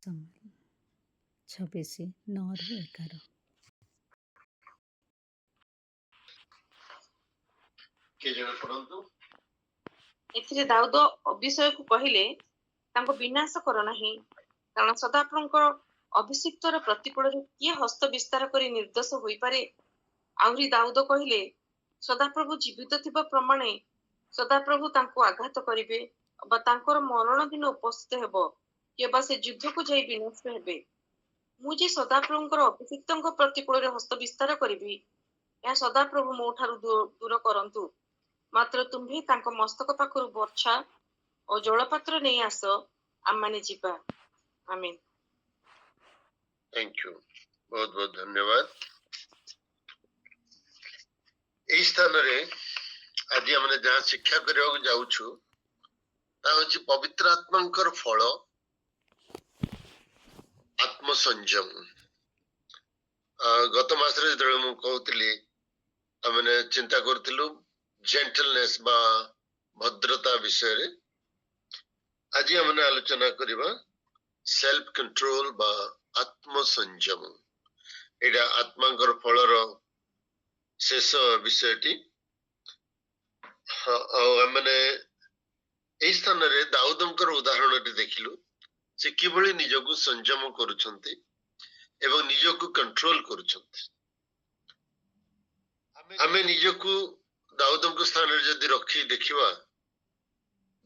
ସମୟ 26:9-11। ଏଥିରେ ଦାଉଦ ଅଭିଷୟକୁ କହିଲେ, ତାଙ୍କୁ ବିନାଶ କର ନାହିଁ, କାରଣ ସଦାପ୍ରଭୁଙ୍କ ଅଭିଷିକ୍ତର ପ୍ରତିକୂଳରେ କିଏ ହସ୍ତ ବିସ୍ତାର କରି ନିର୍ଦ୍ଦୋଷ ହୋଇପାରେ? ଆହୁରି ଦାଉଦ କହିଲେ, ସଦାପ୍ରଭୁ ଜୀବିତ ଥିବା ପ୍ରମାଣେ ସଦାପ୍ରଭୁ ତାଙ୍କୁ ଆଘାତ କରିବେ ବା ତାଙ୍କର ମରଣ ଦିନ ଉପସ୍ଥିତ ହେବ, କିମ୍ବା ସେ ଯୁଦ୍ଧକୁ ଯାଇ ବିନଷ୍ଟ ହେବେ। ମୁଁ ଯେ ସଦାପ୍ରଭୁଙ୍କର ଅଭିଷିକ୍ତଙ୍କ ପ୍ରତିକୂଳରେ ହସ୍ତ ବିସ୍ତାର କରିବି, ଏହା ସଦାପ୍ରଭୁ ମୋ ଠାରୁ ଦୂର କରନ୍ତୁ। ମାତ୍ର ତୁମ୍ଭେ ତାଙ୍କ ମସ୍ତକ ପାଖରୁ ବର୍ଚ୍ଛା ଓ ଜଳପାତ୍ର ନେଇ ଆସ, ଆମମାନେ ଯିବା। ଆମେନ୍। थैंक यू, बहुत बहुत धन्यवाद। এই স্থাନରେ ଆଜି ଆମେ ଯାହା ଶିକ୍ଷା କରିବାକୁ ଯାଉଛୁ ତାହା ହେଉଛି ପବିତ୍ର ଆତ୍ମାଙ୍କର ଫଳ ଆତ୍ମସଂଯମ। ଗତ ମାସରେ ଯେତେବେଳେ ମୁଁ କହୁଥିଲି ଆମେ ଚିନ୍ତା କରୁଥିଲୁ ଜେଣ୍ଟଲନେସ୍ ବା ଭଦ୍ରତା ବିଷୟରେ, ଆଜି ଆମେ ଆଲୋଚନା କରିବା ସେଲ୍ଫ କଣ୍ଟ୍ରୋଲ ବା ଆତ୍ମସଂଯମ। ଏଇଟା ଆତ୍ମାଙ୍କର ଫଳର ଶେଷ ବିଷୟଟି। ଆଉ ଆମେ এই ସ୍ଥାନରେ ଦାଉଦଙ୍କର ଉଦାହରଣଟି ଦେଖିଲୁ, ସେ କିଭଳି ନିଜକୁ ସଂଯମ କରୁଛନ୍ତି ଏବଂ ନିଜକୁ କଣ୍ଟ୍ରୋଲ କରୁଛନ୍ତି। ଆମେ ନିଜକୁ ଦାଉଦଙ୍କ ସ୍ଥାନରେ ଯଦି ରଖି ଦେଖିବା,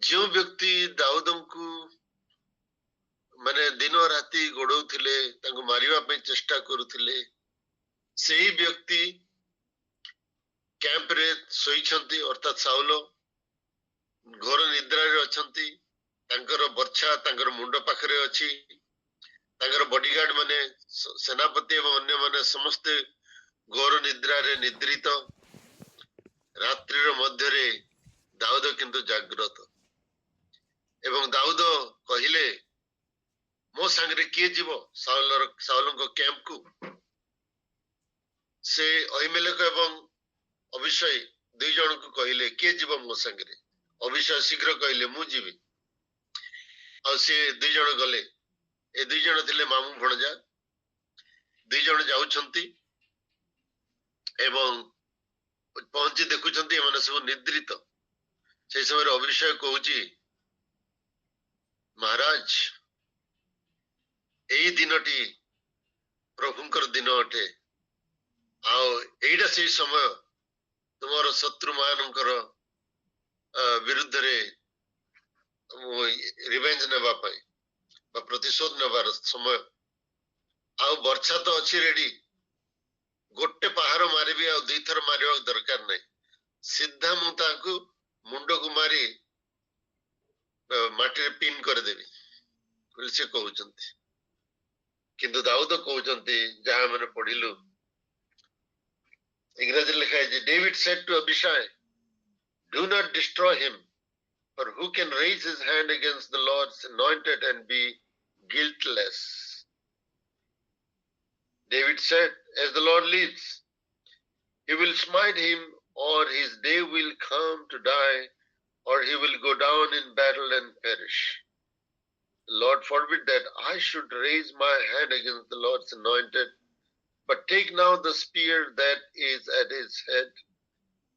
ଯେଉଁ ବ୍ୟକ୍ତି ଦାଉଦଙ୍କୁ ମାନେ ଦିନ ରାତି ଗୋଡଉଥିଲେ, ତାଙ୍କୁ ମାରିବା ପାଇଁ ଚେଷ୍ଟା କରୁଥିଲେ, ସେହି ବ୍ୟକ୍ତି କ୍ୟାମ୍ପରେ ଶୋଇଛନ୍ତି, ଅର୍ଥାତ୍ ସାଉଲ ଘୋର ନିଦ୍ରାରେ ଅଛନ୍ତି। ତାଙ୍କର ବର୍ଚ୍ଛା ତାଙ୍କର ମୁଣ୍ଡ ପାଖରେ ଅଛି, ତାଙ୍କର ବଡିଗାର୍ଡ ମାନେ ସେନାପତି ଏବଂ ଅନ୍ୟମାନେ ସମସ୍ତେ ଘୋର ନିଦ୍ରାରେ ନିଦ୍ରିତ। ରାତ୍ରିର ମଧ୍ୟରେ ଦାଉଦ କିନ୍ତୁ ଜାଗ୍ରତ ଏବଂ ଦାଉଦ କହିଲେ, ମୋ ସାଙ୍ଗରେ କିଏ ଯିବ ସାଉଲଙ୍କ କ୍ୟାମ୍ପକୁ? ସେ ଅହିମେଲେକ ଏବଂ ଅଭିଷୟ ଦୁଇ ଜଣଙ୍କୁ କହିଲେ, କିଏ ଯିବ ମୋ ସାଙ୍ଗରେ? ଅଭିଷୟ ଶୀଘ୍ର କହିଲେ, ମୁଁ ଯିବି। ଆଉ ସେ ଦୁଇ ଜଣ ଗଲେ। ଏ ଦୁଇ ଜଣ ଥିଲେ ମାମୁଁ ଭଣଜା। ଦୁଇ ଜଣ ଯାଉଛନ୍ତି ଏବଂ ପହଞ୍ଚି ଦେଖୁଛନ୍ତି ଏମାନେ ସବୁ ନିଦ୍ରିତ। ସେଇ ସମୟରେ ଅଭିଷୟ କହୁଛି, ମହାରାଜ, ଏଇ ଦିନଟି ପ୍ରଭୁଙ୍କର ଦିନ ଅଟେ, ଆଉ ଏଇଟା ସେଇ ସମୟ ତୁମର ଶତ୍ରୁ ମାନଙ୍କର ବିରୁଦ୍ଧରେ ରିଭେଞ୍ଜ ନେବା ପାଇଁ ବା ପ୍ରତିଶୋଧ ନେବାର ସମୟ। ଆଉ ବର୍ଚ୍ଛା ତ ଅଛି ରେଡି, ଗୋଟେ ପାହାର ମାରିବି, ଆଉ ଦୁଇଥର ମାରିବାକୁ ଦରକାର ନାହିଁ। ସିଧା ମୁଁ ତାଙ୍କୁ ମୁଣ୍ଡକୁ ମାରି ମାଟିରେ ପିନ୍ କରିଦେବି ବୋଲି ସେ କହୁଛନ୍ତି। କିନ୍ତୁ ଦାଉଦ କହୁଛନ୍ତି, ଯାହା ଆମେ ପଢିଲୁ ଇଂରାଜୀରେ ଲେଖା ହେଇଛି, David said to Abishai, do not destroy him, for who can raise his hand against the Lord's anointed and be guiltless? David said, as the Lord lives, he will smite him, or his day will come to die, or he will go down in battle and perish. The Lord forbid that I should raise my hand against the Lord's anointed, but take now the spear that is at his head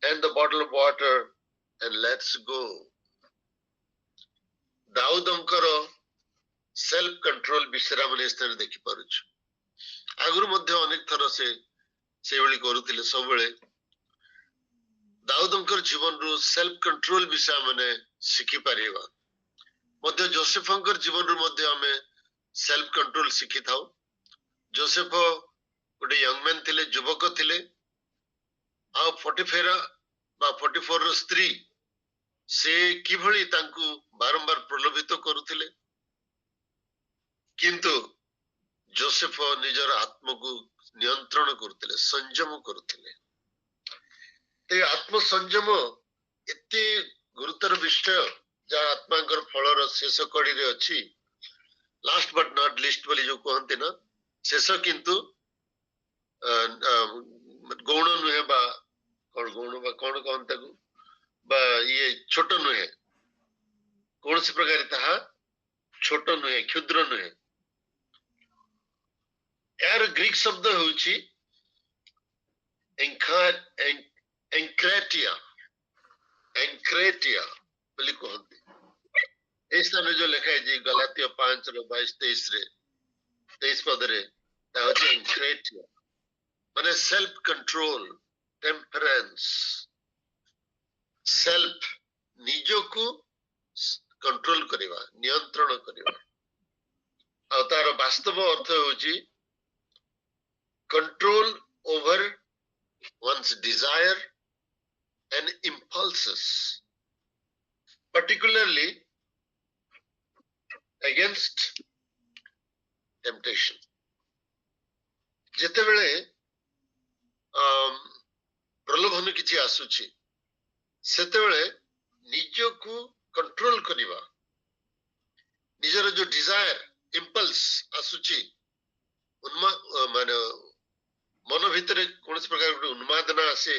and the bottle of water and let's go. ଦାଉଦଙ୍କର self control ବିଷୟରେ ଆମେ ଏ ସ୍ଥାନରେ ଦେଖିପାରୁଛୁ। ଆଗରୁ ମଧ୍ୟ ଅନେକ ଥର ସେ ସେଇଭଳି କରୁଥିଲେ। ସବୁବେଳେ ଦାଉଦଙ୍କର ଜୀବନରୁ ସେଲ୍ଫ କଣ୍ଟ୍ରୋଲ ବିଷୟ ଆମେ ଶିଖିପାରିବା। ମଧ୍ୟ ଯୋସେଫଙ୍କର ଜୀବନରୁ ମଧ୍ୟ ଆମେ ସେଲ୍ଫ କଣ୍ଟ୍ରୋଲ ଶିଖିଥାଉ। ଯୋସେଫ ଗୋଟେ ୟଙ୍ଗ ମ୍ୟାନ୍ ଥିଲେ, ଯୁବକ ଥିଲେ, ଆଉ 44ର ସ୍ତ୍ରୀ ସେ କିଭଳି ତାଙ୍କୁ ବାରମ୍ବାର ପ୍ରଲୋଭିତ କରୁଥିଲେ, କିନ୍ତୁ ଯୋସେଫ ନିଜର ଆତ୍ମକୁ ନିୟନ୍ତ୍ରଣ କରୁଥିଲେ, ସଂଯମ କରୁଥିଲେ। ଏ ଆତ୍ମସଂଯମ ଏତେ ଗୁରୁତର ବିଷୟ, ଯାହା ଆତ୍ମାଙ୍କର ଫଳର ଶେଷ କଡିରେ ଅଛି। ଲାଷ୍ଟ ବଟ୍ ନଟ୍ ଲିଷ୍ଟ ବୋଲି ଯୋଉ କହନ୍ତି ନା, ଶେଷ କିନ୍ତୁ ଗୌଣ ନୁହେଁ, ବା କଣ ଗୌଣ ବା କଣ କହନ୍ତି ତାକୁ, ବା ଇଏ ଛୋଟ ନୁହେଁ, କୌଣସି ପ୍ରକାର ତାହା ଛୋଟ ନୁହେଁ, କ୍ଷୁଦ୍ର ନୁହେଁ। ଗ୍ରୀକ ଶବ୍ଦ ହେଉଛି ଏଙ୍କ୍ରେଟିଆ ଏଙ୍କ୍ରେଟିଆ ବୋଲି କୁହନ୍ତି। এই স্থানে ଯୋଉ ଲେଖା ହେଇଛି ଗଲାତୀୟ 5:22-23 ପଦରେ ତା ହଉଛି ଏଙ୍କ୍ରେଟିଆ, ମାନେ ସେଲ୍ଫ କଣ୍ଟ୍ରୋଲ, ଟେମ୍ପରାନ୍ସ, ସେଲ୍ଫ, ନିଜକୁ କଣ୍ଟ୍ରୋଲ କରିବା, ନିୟନ୍ତ୍ରଣ କରିବା। ଆଉ ତାର ବାସ୍ତବ ଅର୍ଥ ହେଉଛି control over one's desire and impulses, particularly against temptation. ଯେତେବେଳେ ପ୍ରଲୋଭନ କିଛି ଆସୁଛି ସେତେବେଳେ ନିଜକୁ କଣ୍ଟ୍ରୋଲ କରିବା, ନିଜର ଯୋଉ ଡିଜାୟାର ଇମ୍ପଲ୍ସ ଆସୁଛି, ମାନେ ମନ ଭିତରେ କୌଣସି ପ୍ରକାର ଗୋଟେ ଉନ୍ମାଦନା ଆସେ,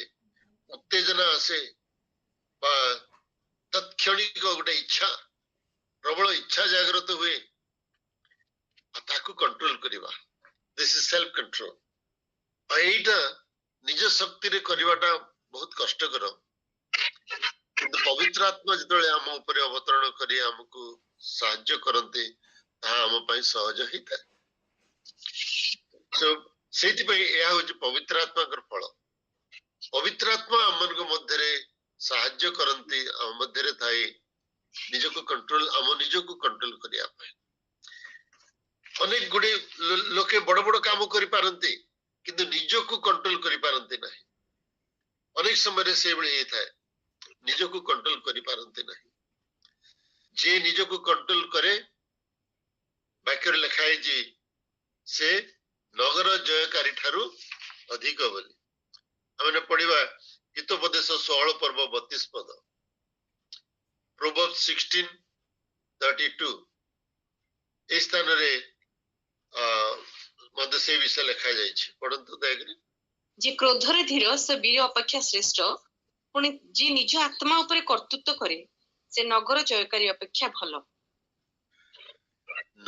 ଉତ୍ତେଜନା ଆସେ, ବା ତତ୍କ୍ଷଣିକ ଗୋଟେ ଇଚ୍ଛା, ପ୍ରବଳ ଇଚ୍ଛା ଜାଗ୍ରତ ହୁଏ, ତାକୁ କଣ୍ଟ୍ରୋଲ କରିବା। This is self control. ଆଉ ଏଇଟା ନିଜ ଶକ୍ତିରେ କରିବାଟା ବହୁତ କଷ୍ଟକର, କିନ୍ତୁ ପବିତ୍ର ଆତ୍ମା ଯେତେବେଳେ ଆମ ଉପରେ ଅବତରଣ କରି ଆମକୁ ସାହାଯ୍ୟ କରନ୍ତି ତାହା ଆମ ପାଇଁ ସହଜ ହେଇଥାଏ। ସେଇଥିପାଇଁ ଏହା ହଉଛି ପବିତ୍ର ଆତ୍ମାଙ୍କର ଫଳ। ପବିତ୍ର ଆତ୍ମା ଆମମାନଙ୍କ ମଧ୍ୟରେ ସାହାଯ୍ୟ କରନ୍ତି, ଆମ ମଧ୍ୟରେ ଥାଇ ନିଜକୁ କଣ୍ଟ୍ରୋଲ କରିବା ପାଇଁ। ଅନେକ ଗୁଡେ ଲୋକେ ବଡ ବଡ କାମ କରିପାରନ୍ତି କିନ୍ତୁ ନିଜକୁ କଣ୍ଟ୍ରୋଲ କରିପାରନ୍ତି ନାହିଁ। ଅନେକ ସମୟରେ ସେଇଭଳି ହେଇଥାଏ, ନିଜକୁ କଣ୍ଟ୍ରୋଲ କରିପାରନ୍ତି ନାହିଁ। ଯିଏ ନିଜକୁ କଣ୍ଟ୍ରୋଲ କରେ, ବାକ୍ୟରେ ଲେଖା ହେଇଛି ସେ ନଗର ଜୟକାରୀ ଠାରୁ ଅଧିକ ବୋଲି। ଆମେ ପଢିବା ହିତୋପଦେଶ 16 ପର୍ବ 32 ପଦ, Proverbs 16:32। এই ସ୍ଥାନରେ ମଧ୍ୟ ସେ ବିଷୟ ଲେଖା ଯାଇଛି, ପଢନ୍ତୁ ଦୟାକରି। ଯେ କ୍ରୋଧରେ ଧୀର ସେ ବୀର ଅପେକ୍ଷା ଶ୍ରେଷ୍ଠ, ପୁଣି ଯିଏ ନିଜ ଆତ୍ମା ଉପରେ କର୍ତ୍ତୃତ୍ୱ କରେ ସେ ନଗର ଜୟକାରୀ ଅପେକ୍ଷା ଭଲ।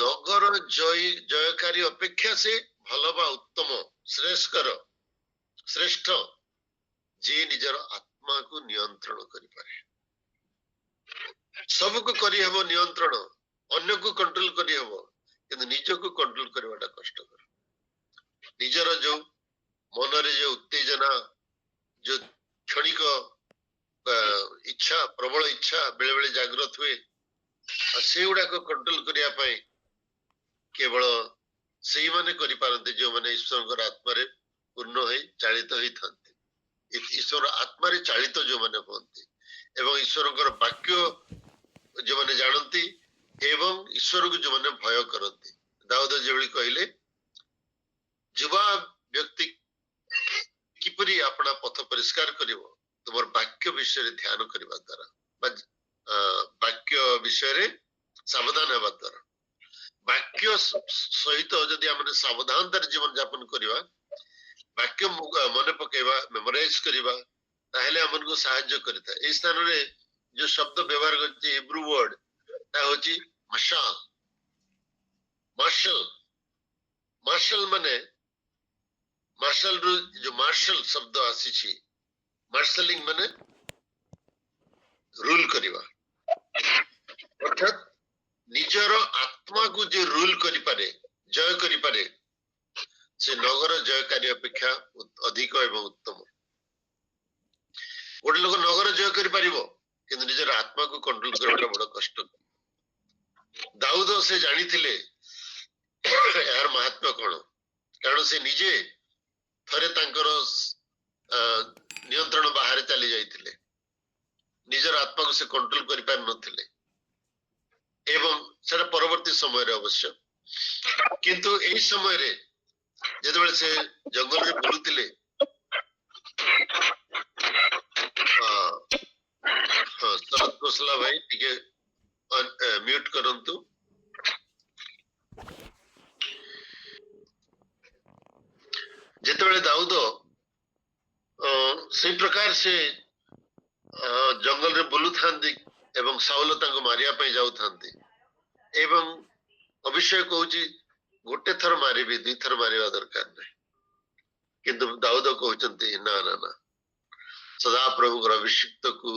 ନଗର ଜୟକାରୀ ଅପେକ୍ଷା ସେ ଭଲ ବା ଉତ୍ତମ, ଶ୍ରେଷ୍ଠ, ଯିଏ ନିଜର ଆତ୍ମାକୁ ନିୟନ୍ତ୍ରଣ କରିପାରେ। ସବୁକୁ କରିହେବ ନିୟନ୍ତ୍ରଣ, ଅନ୍ୟକୁ କଣ୍ଟ୍ରୋଲ କରିହେବ, କିନ୍ତୁ ନିଜକୁ କଣ୍ଟ୍ରୋଲ କରିବାଟା କଷ୍ଟକର। ନିଜର ଯୋଉ ମନରେ ଯୋଉ ଉତ୍ତେଜନା, ଯୋଉ କ୍ଷଣିକ ଇଚ୍ଛା, ପ୍ରବଳ ଇଚ୍ଛା ବେଳେ ବେଳେ ଜାଗ୍ରତ ହୁଏ, ଆଉ ସେଗୁଡାକ କଣ୍ଟ୍ରୋଲ କରିବା ପାଇଁ କେବଳ ସେଇମାନେ କରିପାରନ୍ତି ଯୋଉମାନେ ଈଶ୍ୱରଙ୍କର ଆତ୍ମାରେ ପୂର୍ଣ୍ଣ ହୋଇ ଚାଳିତ ହେଇଥାନ୍ତି। ଈଶ୍ୱର ଆତ୍ମାରେ ଚାଳିତ ଯୋଉମାନେ ହୁଅନ୍ତି ଏବଂ ଈଶ୍ୱରଙ୍କର ବାକ୍ୟ ଯୋଉମାନେ ଜାଣନ୍ତି ଏବଂ ଈଶ୍ୱରକୁ ଯୋଉମାନେ ଭୟ କରନ୍ତି। ଦାଉଦ ଯେଭଳି କହିଲେ, ଯୁବା ବ୍ୟକ୍ତି କିପରି ଆପଣା ପଥ ପରିଷ୍କାର କରିବ, ତୁମର ବାକ୍ୟ ବିଷୟରେ ଧ୍ୟାନ କରିବା ଦ୍ୱାରା, ବା ବାକ୍ୟ ବିଷୟରେ ସାବଧାନ ହେବା ଦ୍ୱାରା। ବାକ୍ୟ ସହିତ ଯଦି ଆମେ ସାବଧାନତାର ଜୀବନ ଯାପନ କରିବା, ବାକ୍ୟ ମନେ ପକେଇବା, ମେମୋରାଇଜ କରିବା, ତାହେଲେ ଆମକୁ ସାହାଯ୍ୟ କରିଥାଏ। এই ସ୍ଥାନରେ ଯୋଉ ଶବ୍ଦ ବ୍ୟବହାର କରିଛି ହିବ୍ରୁ ୱାର୍ଡ, ତା ହଉଛି ମାର୍ଶାଲ। ମାର୍ଶାଲ ମାନେ, ମାର୍ଶାଲ ରୁ ଯୋଉ ମାର୍ଶାଲ ଶବ୍ଦ ଆସିଛି, ମାର୍ଶାଲିଂ ମାନେ ରୁଲ କରିବା, ଅର୍ଥାତ ନିଜର ଆତ୍ମାକୁ ଯେ ରୁଲ କରିପାରେ, ଜୟ କରିପାରେ, ସେ ନଗର ଜୟକାରୀ ଅପେକ୍ଷା ଅଧିକ ଏବଂ ଉତ୍ତମ। ଗୋଟେ ଲୋକ ନଗର ଜୟ କରିପାରିବ କିନ୍ତୁ ନିଜର ଆତ୍ମାକୁ କଣ୍ଟ୍ରୋଲ କରିବାଟା ବଡ କଷ୍ଟ। ଦାଉଦ ସେ ଜାଣିଥିଲେ ଏହାର ମାହାତ୍ମ୍ୟ କଣ, କାରଣ ସେ ନିଜେ ଥରେ ତାଙ୍କର ନିୟନ୍ତ୍ରଣ ବାହାରେ ଚାଲି ଯାଇଥିଲେ, ନିଜର ଆତ୍ମାକୁ ସେ କଣ୍ଟ୍ରୋଲ କରିପାରି ନଥିଲେ, ଏବଂ ସେଟା ପରବର୍ତ୍ତୀ ସମୟରେ ଅବଶ୍ୟ। କିନ୍ତୁ ଏହି ସମୟରେ ଯେତେବେଳେ ସେ ଜଙ୍ଗଲରେ ବୁଲୁଥିଲେ, ଶରତ ଖୋସଲା ଭାଇ ଟିକେ म्यूट करंतु। ଯେତେବେଳେ ଦାଉଦ ସେଇ ପ୍ରକାର ସେ ଜଙ୍ଗଲରେ ବୁଲୁଥାନ୍ତି ଏବଂ ସାଉଲ ତାଙ୍କୁ ମାରିବା ପାଇଁ ଯାଉଥାନ୍ତି ଏବଂ ଅଭିଷେକ କହୁଛି गोटे थर मारिबी दुई थर मारिबा दरकार नहीं किंतु दाऊद कहते ना ना ना सदा प्रभु अभिषिक्त को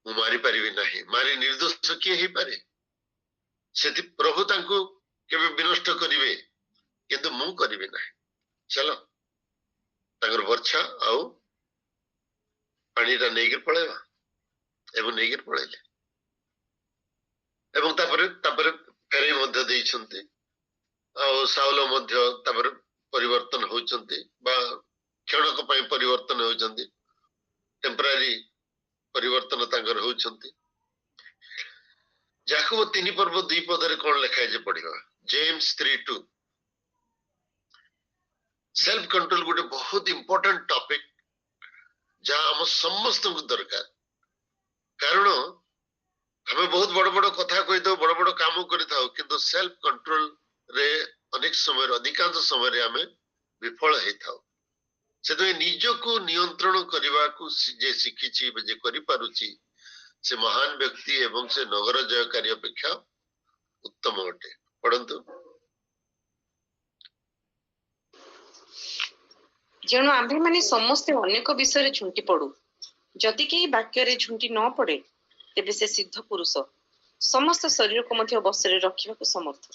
मु मारी पारिबी नहीं मारी निर्दोष किए ही पारे से प्रभु तांको केबे विनष्ट करिवे किंतु मु करिबी नहीं चलो तांकर वर्षा आउ पानीटा नेगिर पळेबा एवं नेगिर पळेले एवं तापरे फेरे मध्य देइछन्ते आ साउल मध्य तापरे परिवर्तन होउछन्ते बा क्षणक पय परिवर्तन होउछन्ते टेम्पररी परिवर्तन तांकर होउछन्ते याकूब 3 पर्व 2 पदरे कोन लिखाय जे पढिबा जेम्स 3:2 सेल्फ कंट्रोल गोटे बहुत इंपोर्टेंट टॉपिक जहाँ हम समस्त को दरकार कारण हमें बहुत बड़ बड़ कथा कही दो बड़ बड़ काम करिथाउ किंतु सेल्फ कंट्रोल रे अनेक समय अधिकांश समय रे हमें विफल हेथाउ से निज को नियंत्रण करने को जे शिखी जे करि पारुची से महान व्यक्ति एवं से नगर जयकारी अपेक्षा उत्तम अटे पढ़ंतु जेणु आम्भे माने समस्ते अनेक विषय झुंटी पड़ू जदि केही वाक्य रे झुंटी न पड़े तेबे से सिद्ध पुरुष समस्त शरीर को मध्य बसरे रखिबा को समर्थ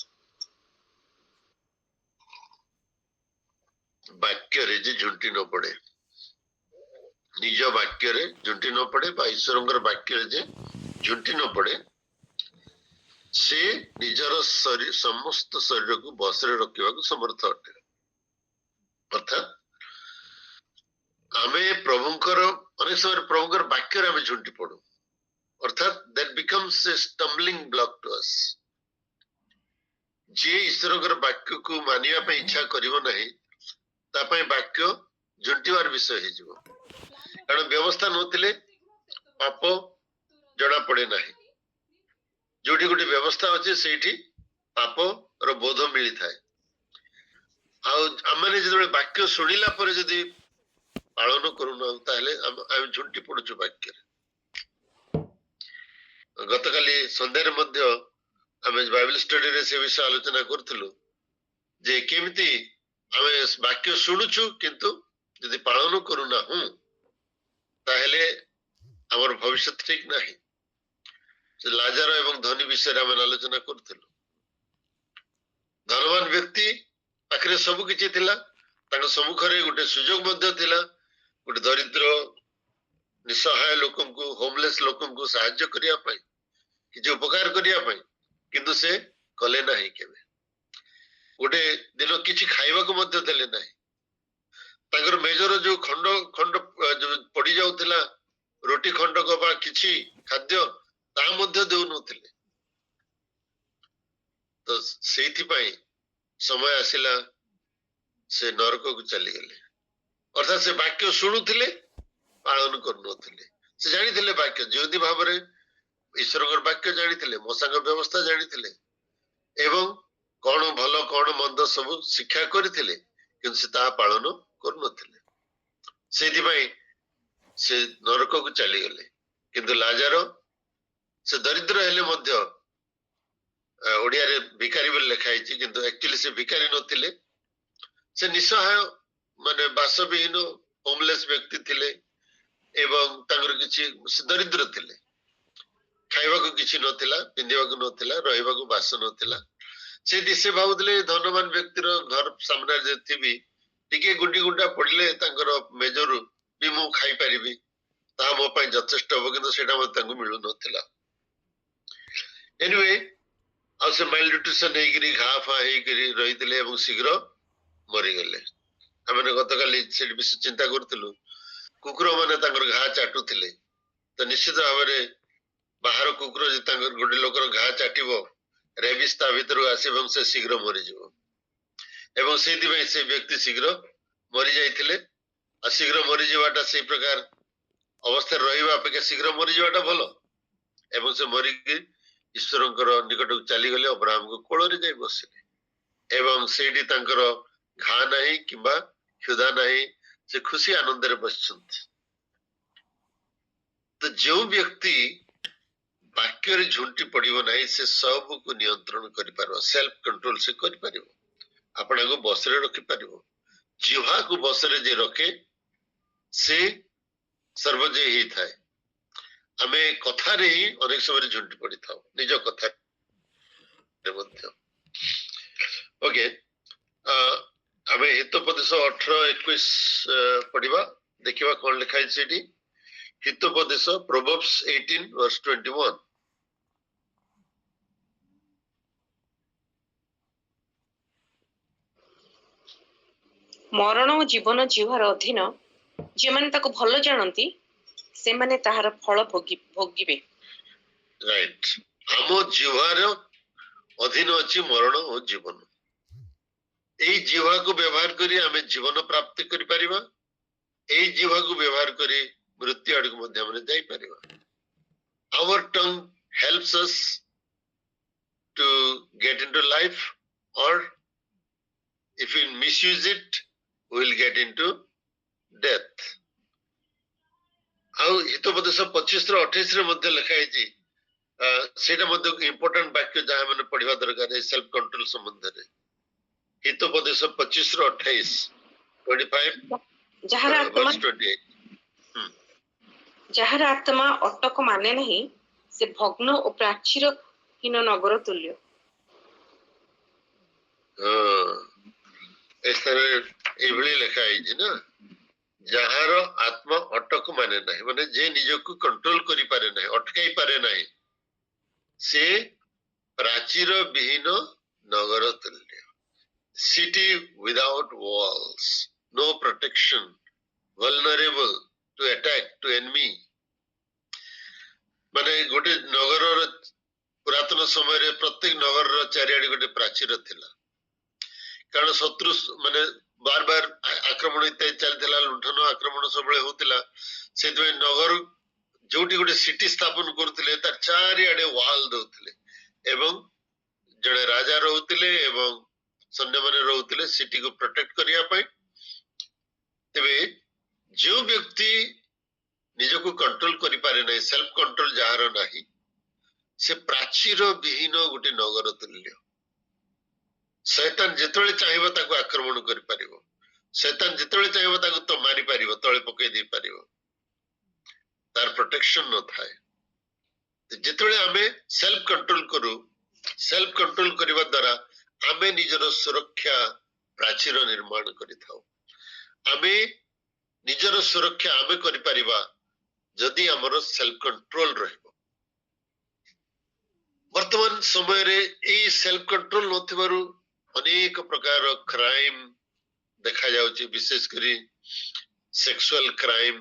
वाक्य रे जे झुंटी न पड़े निज वाक्य रे झुंटी न पड़े बा ईश्वरंकर वाक्य रे जे झुंटी न पड़े से निजर शरीर समस्त शरीर को बसरे रखिबा को समर्थ अटे अर्थात आमे प्रभुंकर अनेक समय प्रभुंकर वाक्य रे आमे झुंटी पड़ू अर्थात that becomes a stumbling block to us जे ईश्वरंकर वाक्य को मानिया पे इच्छा करिवो नहीं ता पे वाक्य झुंटीवार विषय हे जिवो कारण व्यवस्था नथिले पाप जड़ा पड़े नहीं जोठी गोटे व्यवस्था अछि सेठी पाप रो बोध मिली थाए आ हमने जे वाक्य सुनिला पर जदी पालन करूना ताहले हम झुंटी पड़ुछु वाक्य गतकाली संध्यारे मध्य आमे बाइबल स्टडी रे से विषय आलोचना करथिलु जे केमिति आमे वाक्य सुनुछु किंतु यदि पालन करूना हूं ताहले हमर भविष्य ठीक नाही लाजर एवं धनी विषय आमे आलोचना करथिलु धनवान व्यक्ति पाखरे सब किछि थिला तांको सम्मुखरे गोटे सुजोग मध्य थिला गोटे दरिद्र निसहाय लोकन को होमलेस लोकन को सहायता करिया पाई कि उपकार करिया पाई किंतु से कले नाही केबे गोटे दिन किछि खाइबा को मध्य देले नाही तांकर मेजर जो खंड खंड जो पड़ी जाउथिला रोटी खंड को बा किछि खाद्य ता मध्य देउ नथिले तो सेथि पाई समय आसिला से नरक को चली गले अर्थात से वाक्य शुणुथिले पालन करनुथिले से जानिथिले वाक्य ज्योति भाबरे ईश्वरकर वाक्य जानिथिले मोसांग व्यवस्था जानिथिले एवं कौन भलो कौन मंद सब शिक्षा करथिले किंतु से ता पालन करनुथिले सेथि पाई से नरक को चली गले किंतु लाजर से दरिद्र हेले मध्य ओडिया रे भिखारी बोल लिखाई किंतु एक्चुअली से भिखारी नथिले से निसहाय माने बासविहीन होमलेस व्यक्ति थिले एवं तांगर किछि दरिद्र थिले खाइबा को किछि नथिला पिंदिबा को नथिला रहिबा को बास नथिला से दिसे भाउतले धनवान व्यक्ति रो घर सामने जे थिबी टिके गुंडी गुंडा पड़ले तांकर मेजर भी मु खाई परिबी ता मो पय यथेष्ट हो किंतु सेटा म तांको मिलु नथिला एनीवे आ से मालन्यूट्रिशन हेगिरी घा फा हेगिरी रहितले एवं शीघ्र मरी गले हमने गतकाली से विषय चिंता करथिलु कुकुर माने तांकर घा चाटुथिले तो निश्चित भाव बाहर कुकुर जे तांकर गोटे लोकर घा चाटिबो रेबिस ता भीतर आसीबम से शीघ्र मरी जिवो एवं सेति भाई से व्यक्ति शीघ्र मरी जाइथिले आ शीघ्र मरी जीवाटा से प्रकार अवस्था रहिबा अपेक्षा शीघ्र मरी जीवाटा भलो एवं से मरी के ईश्वरंकर निकट को चली गले अब्राहम को कोଳରେ जाई बसिले एवं सेठी तांकर घा नहीं किंबा क्षुधा नहीं से खुशी आनंद रे बसछंती तो जो व्यक्ति वाक्य रे झुंटी पड़िबो नहीं से सब को नियंत्रण करि पारबो सेल्फ कंट्रोल से करि पारिबो आपण को बस रे रखि परिबो जिह्वा को बस रे जे रखे से सर्वजय ही थाए आमे कथा रे ही अनेक समय झुंटी पड़ी थाओ निज कथा रे मध्य ओके आमे हितोपदेश 18-21 पढ़िबा देखिबा कोन लिखा है सेठी हितोपदेश प्रोवर्ब्स 18:21 ମରଣ ଓ ଜୀବନ ଜିହ୍ବାର ଅଧୀନ ଯେମାନେ ତାକୁ ଭଲ ଜାଣନ୍ତି ସେମାନେ ତାହାର ଫଳ ଭୋଗିବେ राइट आम जिह्वार अधीन अछि मरण और जीवन एई जिह्वा को व्यवहार करी आमे जीवन प्राप्त करि परिबा एई जिह्वा को व्यवहार करी मृत्यु आड़ को मध्य हमने जाई परिबा our tongue helps us to get into life और if we misuse it we will get into death ଆଉ ହିତୋପଦେଶ 25-28 ରେ ମଧ୍ୟ ଲେଖା ହେଇଛି ସେଇଟା ମଧ୍ୟ ଇମ୍ପୋର୍ଟାଣ୍ଟ ବାକ୍ୟ ଯାହା ମାନେ ପଢିବା ଦରକାର ଏ ସେଲ୍ଫ କଣ୍ଟ୍ରୋଲ ସମ୍ବନ୍ଧରେ ହିତୋପଦେଶ 25-28 25 ଯାହାର ଆତ୍ମା ଅଟକ ମାନେ ନାହିଁ ସେ ଭଗ୍ନ ଓ ପ୍ରାଚୀର ହୀନ ନଗର ତୁଲ୍ୟ ଏଭଳି ଲେଖା ହେଇଛି ନା ଯାହାର ଆତ୍ମା ଅଟକ ମାନେ ନାହିଁ ମାନେ ଯେ ନିଜକୁ କଣ୍ଟ୍ରୋଲ କରିପାରେ ନାହିଁ ଅଟକାଇ ପାରେ ନାହିଁ ସେ ପ୍ରାଚୀର ବିହୀନ ନଗର ତୁଲ୍ୟ city without walls no protection vulnerable to attack to enemy माने गोटे नगर पुरातन समय प्रत्येक नगर चारिआडे गोटे प्राचीर थिला कारण शत्रु माने बार बार आक्रमण चलता लुंठन आक्रमण सब होता से नगर जोटी गोटे सिटी स्थापन करते तार चारिआडे वाल दौले एवं जड़े राजा रोते एवं सैन्य मैंने रोते सिटी को प्रोटेक्ट करने तेरे जो व्यक्ति निजको कंट्रोल करि पारे नै सेल्फ कंट्रोल जहार नाही से प्राचीर विहीन गोटे नगर तुल्य शैतान जेतळे चाहिबो ताको आक्रमण करि परिबो शैतान जेतळे चाहिबो ताको तो मारी परिबो तळे पकई दे परिबो तार प्रोटेक्शन न थाए जेतळे आमे सेल्फ कंट्रोल करू सेल्फ कंट्रोल करबा द्वारा आमे निजर सुरक्षा प्राचीर निर्माण करिथाउ आमे निजर सुरक्षा आमे करि परिबा जदि हमर सेल्फ कंट्रोल रहबो वर्तमान समय रे ए सेल्फ कंट्रोल नथिबारु अनेक प्रकार क्राइम देखा जाउची विशेष करी सेक्सुअल क्राइम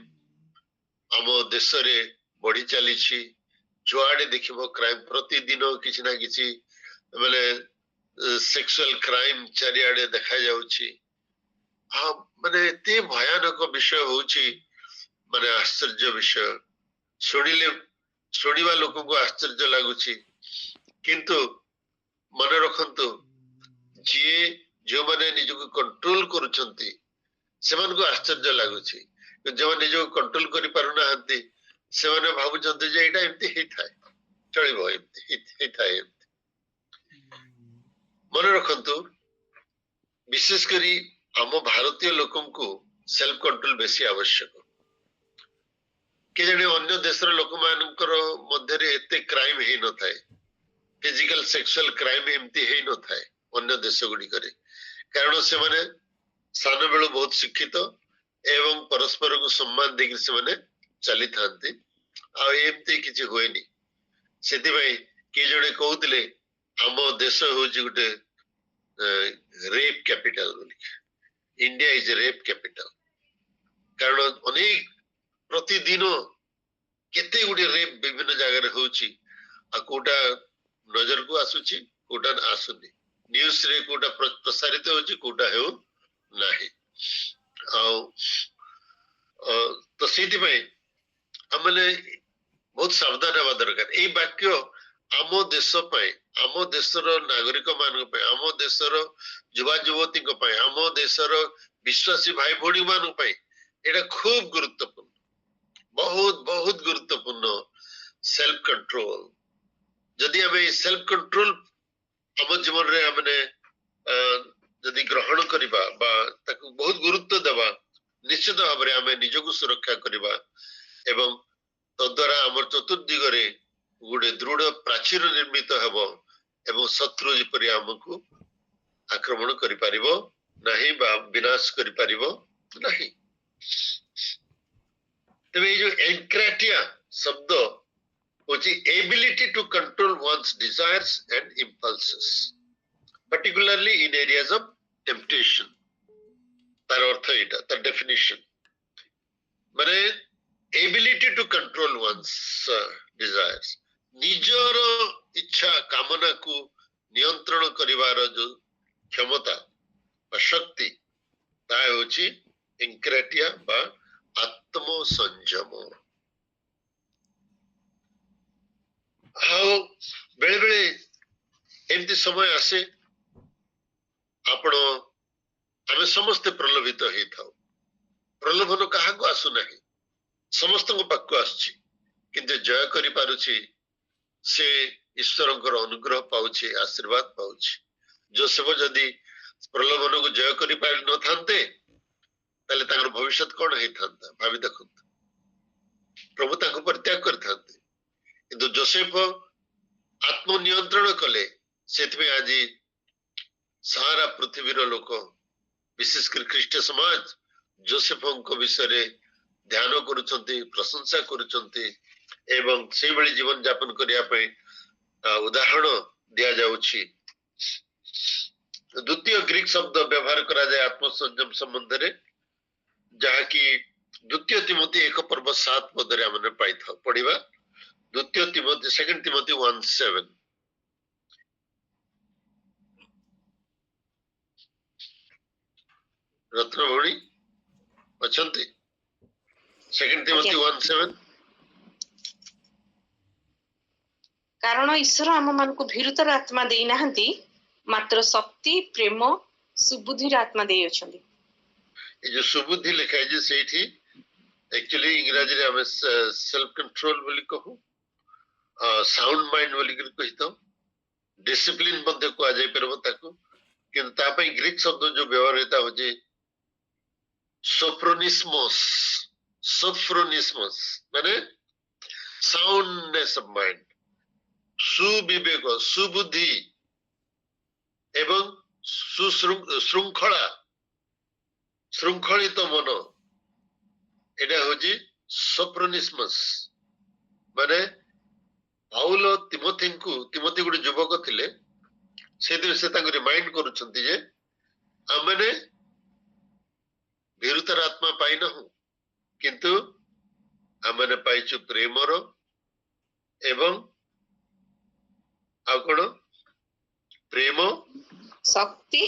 आम देश रे बढ़ी चली जुआड़े देखिबो क्राइम प्रतिदिन किछि ना किछि माने सेक्सुअल क्राइम चारिआडे देखा जाउची हाँ माने एते भयानक विषय होउची माने आश्चर्य विषय शुणिबा लोक को आश्चर्य लगुची किंतु मन रखंतु जे जो माने निजको कंट्रोल करूछंती सेमान को आश्चर्य लगुची जो निजको कंट्रोल करि पारु नाहंती से माने भाबुछंती जे एटा एम्ति हे थाए चलिबो एम्ति हे थाए मन रखंतु विशेष करी आम भारतीय लोकन को सेल्फ कंट्रोल बेसी आवश्यक के जने अन्य देशर लोक मानकर मध्य एते क्राइम हे न थाए फिजिकल सेक्सुअल क्राइम एमती हे न थाए अन्य देश गुडी करे कारण से माने सान बेलु बहुत शिक्षित एवं परस्पर को सम्मान देकर से माने चली थांती आ एमती किछि होएनी सेति भाई के जने कहउतले आम देश होची गुटे रेप कैपिटल बोली इंडिया इज रेप कैपिटल कारण अनेक प्रतिदिन केते गुटे रेप विभिन्न जगह रे होची आ कोटा नजर को आसुची कोटा आसुनी न्यूज रे कोटा प्रसारित होची कोटा हेउ नाही तो सीधी भाई हमने बहुत सावधान हवा दरकार ए वाक्य आम देश आम देशर नागरिक मान आम देशर युवा युवती आम देशर विश्वासी भाई भौणी मान एटा खूब गुरुत्वपूर्ण बहुत बहुत गुरुत्वपूर्ण सेल्फ कंट्रोल जदि हमें सेल्फ कंट्रोल हम जीवन रे हमने जदि करिबा बा ताकु बहुत गुरुत्व देबा निश्चित भाव में आमे निजको सुरक्षा करिबा एवं तद्वारा आम चतुर्दिगरे गोटे दृढ़ प्राचीर निर्मित हेबो एवं शत्रु जेपरि आमको आक्रमण करि परिबो नाही बा विनाश करि परिबो नाही। तबे जो एंक्रेटिया शब्द होची ability to control one's desires and impulses particularly in areas of temptation तार अर्थ एटा तार डेफिनेशन माने ability to control one's desires निजर इच्छा कामना को नियंत्रण करिवार जो क्षमता बा शक्ति ता होची एंक्रेटिया बा आत्म संयम। हाउ बेले बेले एमती समय आसे आपण आमे समस्त प्रलोभित हेई थाउ प्रलोभन कहा को आसु नाही समस्त को पाक आछि किंतु जय करि पारुछि से ईश्वरंकर अनुग्रह पाउछि आशीर्वाद पाउछि। जोसेफ जदि प्रलोभन को जय करि पारि न थान्ते ताले ताकर भविष्य कोन हेई थान्ता भाबी देखंत प्रभु ताको परित्याग कर थान्ते किंतु जोसेफ आत्मनियंत्रण कले सेतमे आज सारा पृथ्वीर लोक विशेषकर ख्रीष्ट समाज जोसेफଙ୍କ विषय ध्यान करुचंती प्रशंसा करुचंती एवं से बड़ी जीवन यापन करिया पे उदाहरण दिया जाउछि। द्वितीय ग्रीक शब्द व्यवहार करा जाय आत्मसंयम संबंध रे जहा कि द्वितीय तिमोथी 1:7 पदरे हमने पाई था पढ़िबा द्वितीय तिमोथी सेकंड तिमोथी 1:7 रत्न भौणी अछंती सेकंड तिमोथी 1:7 कारण ईश्वर आम मान को भीरुतर आत्मा देई नाहंती मात्र शक्ति प्रेम सुबुद्धिर आत्मा देई अछंती। ए जो सुबुद्धि लिखा है जे सेठी एक्चुअली इंग्रजी रे हम सेल्फ कंट्रोल बोली कहू साउंड माइंड बोली कहितो डिसिप्लिन मध्ये को आ जाय परबो ताको किंतु ता पई ग्रीक शब्द जो व्यवहार होता हो जे सोफ्रोनिस्मोस माने साउंडनेस ऑफ माइंड सुविवेक सुबुद्धि एवं सुशृंखला श्रृंखलित मन एटा होजी सोफ्रोनिस्मस माने पाउल तिमोथी गुडी युवक थिले से दिन से तांको रिमाइंड करूछंती जे आमने भीरुतर आत्मा पाई न हो किंतु आमने पाइछु प्रेमरो एवं आकोण प्रेम शक्ति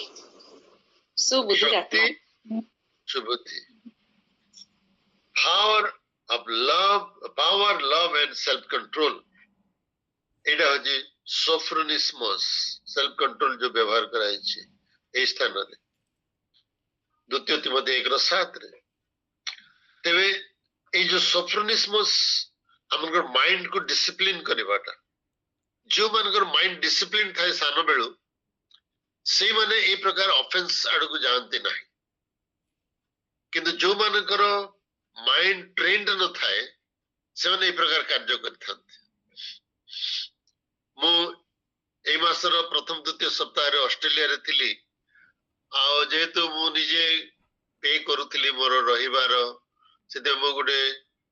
सुबुद्धि सुबुद्धि power love and self control Etah होजी सोफ्रोनिस्मस self control जो व्यवहार कराई छी ए स्थान रे द्वितीय तिमोथी 1:7 रे तेबे ए जो सोफ्रोनिस्मस हमर माइंड को डिसिप्लिन करबाटा जो मनकर माइंड डिसिप्लिन थाए सान बेलु से माने ए प्रकार ऑफेंस आड़ को जानते नहीं किंतु जो मनकर माइंड ट्रेंड न थाए से माने ए प्रकार कार्य करथांते। मु ए मासर प्रथम द्वितीय सप्ताह रे ऑस्ट्रेलिया रे थिली आ जेतु मु निजे पे करूथिली मोर रहिबार सेते मु गुडे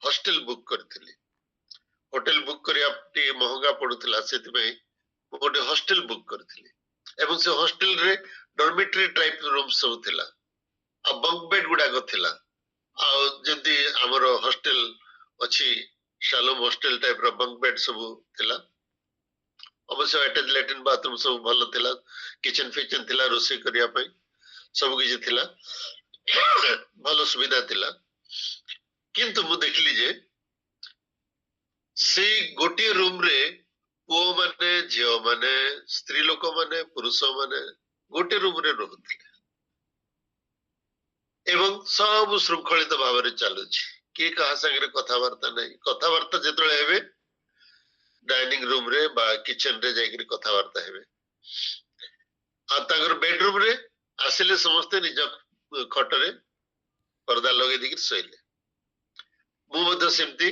हॉस्टल बुक करथिली होटल बुक करिया टी महंगा पडुथिला सेति में मु गुडे हॉस्टल बुक करथिली एवं से हॉस्टल रे डॉर्मेटरी टाइप रूम सब थिला आ बंक बेड गुडा को थिला आ जंती हमर हॉस्टल अछि शालोम हॉस्टल टाइप रो बंक बेड सब थिला अवश्य अटैच लैट्रिन बाथरूम सब भल थिला किचन फिचन थिला रोसे करिया पई सब किछ थिला भल सुविधा थिला किंतु मु देखली जे से गोटे रूम रे पो माने झियो माने स्त्री लोक माने पुरुष माने गोटे रूम रे रहथिले एवं सब श्रृंखलित भाव रे चालुछि के कहा संगे कथावार्ता नहीं कथावार्ता जेतळे हेबे डाइनिंग रूम रे बा किचन रे जाइकरी कथावार्ता हेबे आ तागर बेडरूम रे ଆସିଲେ ସମସ୍ତେ ନିଜ ଖଟରେ ପର୍ଦା ଲଗେଇ ଦେଇକି ଶୋଇଲେ। ମୁଁ ମଧ୍ୟ ସେମିତି